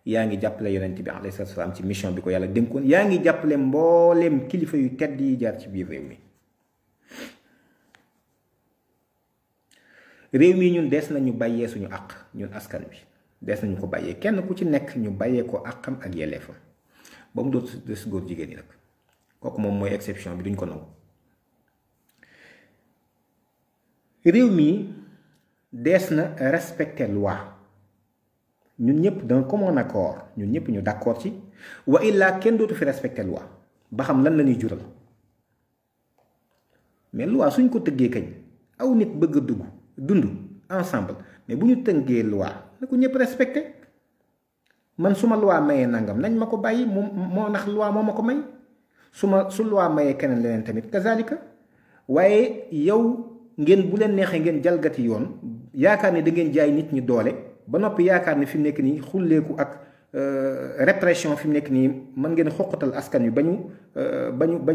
yaa ngi jàppale yonent bi alayhi salaam ci mission bi ko yàlla dénkoon yaa ngi jàppale mbooleem kilifa yu tedd yi jaar ci biir réew mi ñun des nañu bàyyee suñu àq ñun askan bi des nañu ko bàyyee kenn ku ci nekk ñu bàyyee ko àqam ak yelleefam ba mu doon des góor jigéen ñi nag kooku moom mooy exception bi duñ ko nangu réew mi des na respecter loi ñun ñëpp d'un commun accord ñun ñëpp ñu d'accord ci wa illaa kenn dootu fi respecter loi ba xam lan la ñuy jural mais loi suñ ko tëggee kañ aw nit bëgg a dund ensemble mais bu ñu tënkee loi na ko ñëpp respecté man su ma loi mayee nangam nañ ma ko bàyyi moo ndax loi moo ma ko may su loi mayee keneen leneen tamit kazalika waaye yow ngeen bu leen neexee ngeen jalgati yoon yaakaar ni da ngeen jaay nit ñi doole ba noppi yaakaar ni fi mu nekk nii xulleeku ak répression fi mu nekk nii mën ngeen xoqatal askan wi ba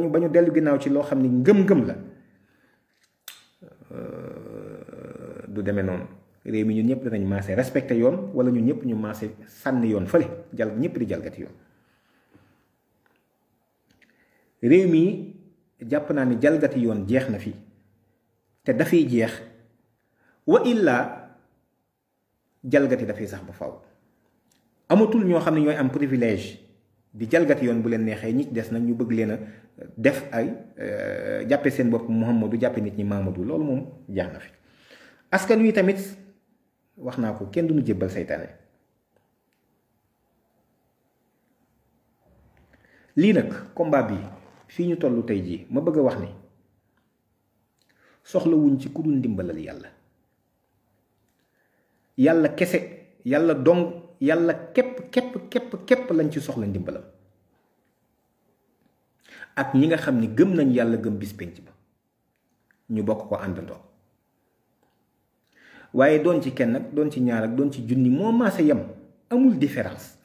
ñu dellu ginnaaw ci loo xam ni ngëm-ngëm la du demee noonu réew mi ñun ñëpp danañ maase respecté yoon wala ñun ñëpp ñu maase sànni yoon fële ñëpp di jalgati yoon réew mi jàpp naa ni jalgati yoon jeex na fi te dafay jeex wa illaa jalgati dafay sax ba faw amatul ñoo xam ne ñooy am privilège di jalgati yoon bu leen neexee ñi des nag ñu bëgg leen a def ay jàppe seen bopp Muhammadu jàppe nit ñi Mamadou loolu moom jeex na fi askan wi tamit wax naa ko kenn duñu jébbal seytaane lii nag combat bi fii ñu tollu tey jii ma bëgg a wax ni soxlawuñ ci ku dul ndimbalal yàlla kese yàlla dong yàlla képp lañ ci soxla ndimbalam ak ñi nga xam ni gëm nañ yàlla gëm bis penc ba ñu bokk ko àndandoo waaye doon ci kenn ak doon ci ñaar ak doon ci junni moo maase yem amul différence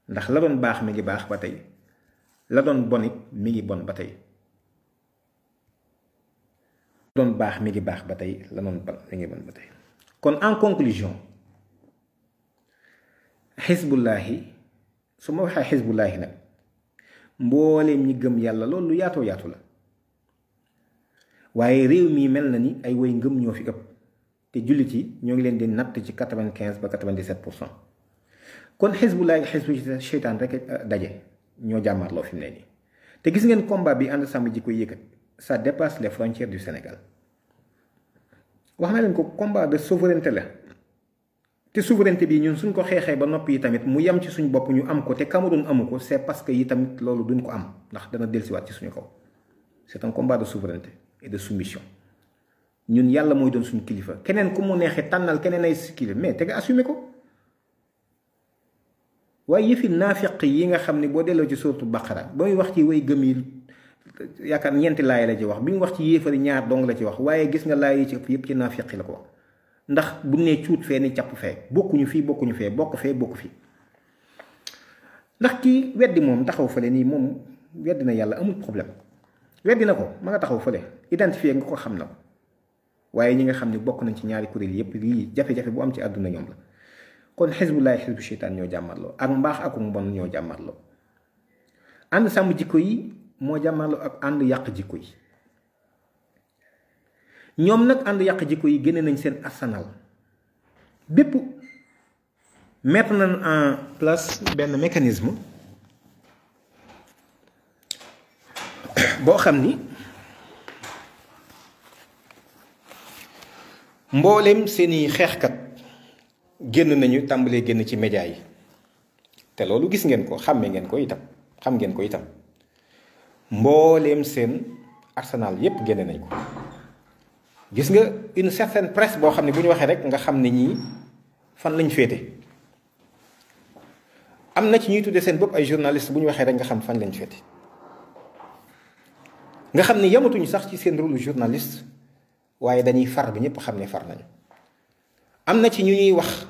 ndax la doon baax mi ngi baax ba tey la doon bon it mi ngi bon ba tey la doon baax mi ngi baax ba tey la doon bon mi ngi bon ba tey kon en conclusion xisbullaahi su ma waxee xisbullaahi nag mbooleem ñi gëm yàlla loolu lu yaatoo yaatu la waaye réew mi mel na ni ay woy ngëm ñoo fi ëpp te jullit yi ñoo ngi leen di natt ci 95 ba 97%. kon xisbullaahi xisbu seytaan rek daje ñoo jàmmarloo fi mu ne nii te gis ngeen combat bi ànd sàmm jikko yëkkat ça dépasse les frontières du Sénégal wax naa leen ko combat de souveraineté la te souveraineté bi ñun suñ ko xeexee ba noppi yi tamit mu yem ci suñ bopp ñu am ko te Cameroun amu ko c'est parce que yi tamit loolu duñ ko am ndax dana dellusiwaat ci suñu kaw c'est un combat de souveraineté et de soumission ñun yàlla mooy doon suñu kilifa keneen ku mu neexee tànnal keneen ay kilifa mais te nga assumé ko waaye yëfi naafiq yi nga xam ne boo delloo ci suuratu Baqara ba muy wax ci way gëm yi yaakaar ñeenti laay la ci wax bi mu wax ci yéefari ñaar dong la ci wax waaye gis nga laay yi ci ëpp yëpp ci naafiq yi la ko wax ndax bu nee cuut fee ni càpp fee bokkuñu fii bokkuñu fee bokk fee bokk fii ndax kii weddi moom taxaw fële nii moom weddi na yàlla amul problème weddi na ko ma nga taxaw fële identifié nga ko xam na ko waaye ñi nga xam ne bokk nañ ci ñaari kuréel yëpp lii jafe-jafe bu am ci àdduna ñoom la kon xisbullaahi xisbu seytaan ñoo jàmmarloo ak mbaax ak mbon ñoo jàmmarloo ànd sàmm jikko yi moo jàmmarloo ak ànd yàq jikko yi ñoom nag ànd yàq jikko yi génne nañ seen arsenal bépp mettre nañ en place benn mécanisme boo xam ni mbooleem seeni xeexkat génn nañu tàmbalee génn ci média yi te loolu gis ngeen ko xàmme ngeen ko itam xam ngeen ko itam mbooleem seen arsenal yépp génne nañ ko gis nga une certaine presse boo xam ne bu ñu waxee rek nga xam ne ñii fan lañ féete am na ci ñuy tuddee seen bopp ay journaliste bu ñu waxee rek nga xam fan lañ féete nga xam ne yamatuñu sax ci seen rôle journaliste waaye dañuy far bi ñëpp xam ne far nañu. am na ci ñu ñuy wax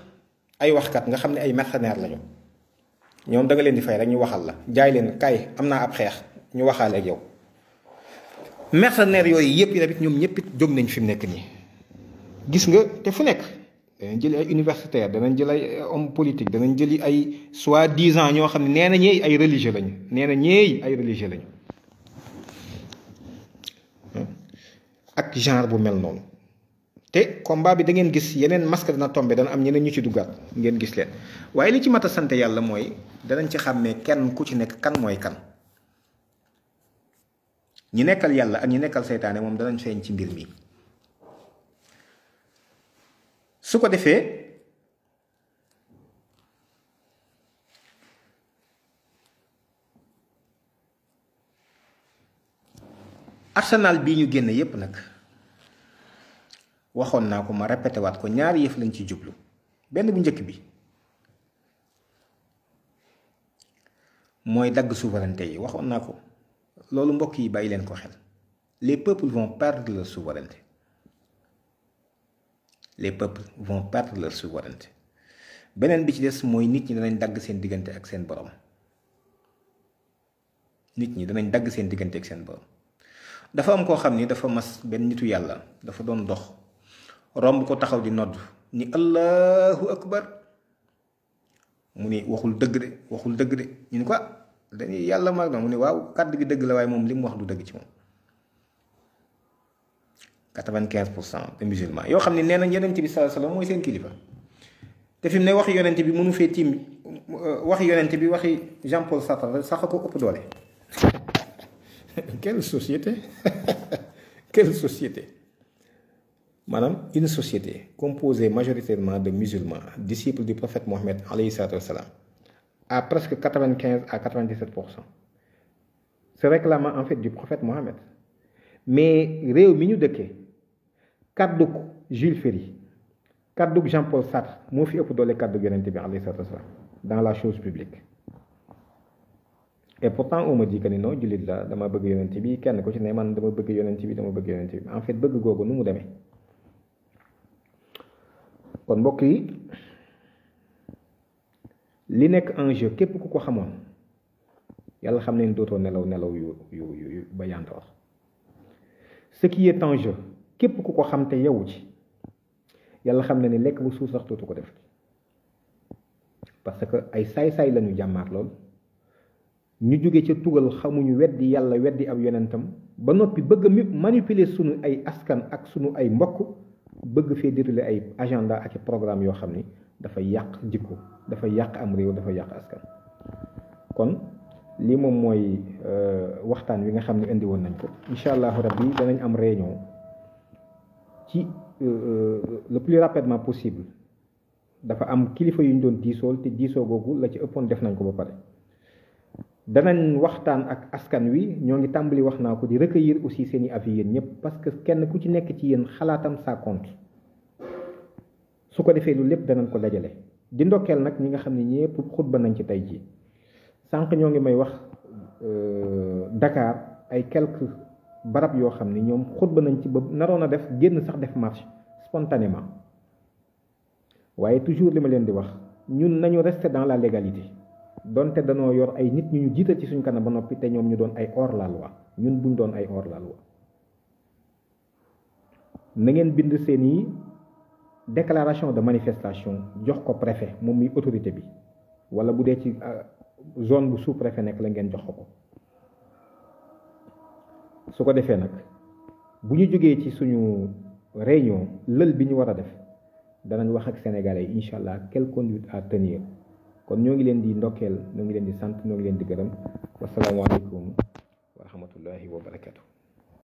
ay waxkat nga xam ne ay mercenaires lañu ñoom da nga leen di fay rek ñu waxal la jaay leen kay am naa ab xeex ñu waxaale ak yow. mercenaires yooyu yëpp tamit ñoom ñëpp it jóg nañ fi mu nekk nii gis nga te fu nekk danañ jëli ay universitaires danañ jël ay homme politique danañ jëli ay soi-disant ñoo xam ne nee na ñeey ay religieux lañu nee na ñeey ay religieux lañu ak genre bu mel noonu. te combat bi da ngeen gis yeneen masque dana tombé dana am ñeneen ñu ci duggaat ngeen gis leen waaye li ci mat a sant yàlla mooy danañ ci xàmmee kenn ku ci nekk kan mooy kan. ñi nekkal yàlla ak ñi nekkal seytaane moom danañ feeñ ci mbir mi su ko defee arsenal bii ñu génn yépp nag waxoon naa ko ma répété waat ko ñaari yëf lañ ci jublu benn bu njëkk bi mooy dagg souveraineté yi waxoon naa ko loolu mbokk yi bàyyi leen ko xel les peuples vont perdre leur souveraineté les peuples vont perdre leur souveraineté beneen bi ci des mooy nit ñi danañ dagg seen diggante ak seen borom nit ñi danañ dagg seen diggante ak seen borom dafa am koo xam ni dafa mas benn nitu yàlla dafa doon dox romb ko taxaw di nodd ni allahu akbar mu ni waxul dëgg de waxul dëgg de ñu ni ko dañuy yàlla mag na mu ni waaw kàddu gi dëgg la waaye moom li mu wax du dëgg ci moom 95% de musulmans yoo xam ne nee nañ yonent bi sallallahu alayhi wasallam mooy seen kilifa te fi mu ne waxi yonent bi mënu fee tiim waxi yonent bi waxi Jean Paul Sartre sax ko ëpp doole. Quelle société quelle société maanaam une société composée majoritairement de musulmans disciples du prophète Mohammed alayhi salatu wassalam à presque 95 à 97% se réclamant en fait du prophète Mohammed mais réew mi ñu dëkkee kàddug Jules Ferry kàddug Jean Paul Sartre moo fi ëpp doole kàddug yonent bi alayhi salatu wassalam dans la chose publique. Et pourtant on me dit que ni non jullit la dama bëgg yonent bi kenn ku ci ne man dama bëgg yonent bi dama bëgg yonent bi en fait bëgg googu nu mu demee kon mbokk yi li nekk en jeu képp ku ko xamoon yàlla xam ne dootoo nelaw yu ba yantoor ce qui est en jeu képp ku ko xam te yewu ci yàlla xam ne ni lekk bu suuf sax dootu ko def parce que ay saay-saay lañu jàmmaar lool ñu jóge ca tugal xamuñu weddi yàlla weddi ab yonentam ba noppi bëgg a manipuler sunu ay askan ak sunu ay mbokk bëgg fee dérouler ay agenda ak programme yoo xam ni dafay yàq jikko dafay yàq am réew dafay yàq askan. kon lii moom mooy waxtaan wi nga xam ne indi woon nañ ko incha allahu rabbi danañ am réunion ci le plus rapidement possible dafa am kilifa yu ñu doon diisool te diisoo googu la ci ëppoon def nañ ko ba pare. danañ waxtaan ak askan wi ñoo ngi tàmbali wax naa ko di recueillir aussi seeni avis yéen ñëpp parce que kenn ku ci nekk ci yéen xalaatam ça compte su ko defee lu lépp danañ ko dajale di ndokkeel nag ñi nga xam ne ñëpp xutba nañ ci tey jii sànq ñoo ngi may wax Dakar ay quelques barab yoo xam ne ñoom xutba nañ ci ba naroon a def génn sax def marche spontanément waaye toujours li ma leen di wax ñun nañu rester dans la légalité donte danoo yor ay nit ñu jiital ci suñ kanam ba noppi te ñoom ñu doon ay hors la loi ñun buñ doon ay hors la loi na ngeen bind seeni déclaration de manifestation jox ko préfet moom muy autorité bi wala bu dee ci zone bu sous préfet nekk la ngeen jox ko su ko defee nag bu ñu jógee ci suñu réunion lël bi ñu war a def danañ wax ak sénégalais yi incha allah quelle conduite à tenir kon ñoo ngi leen di ndokkeel ñoo ngi leen di sant ñoo ngi leen di gërëm wasalaamaaleykum wa rahmatullahi wa barakatu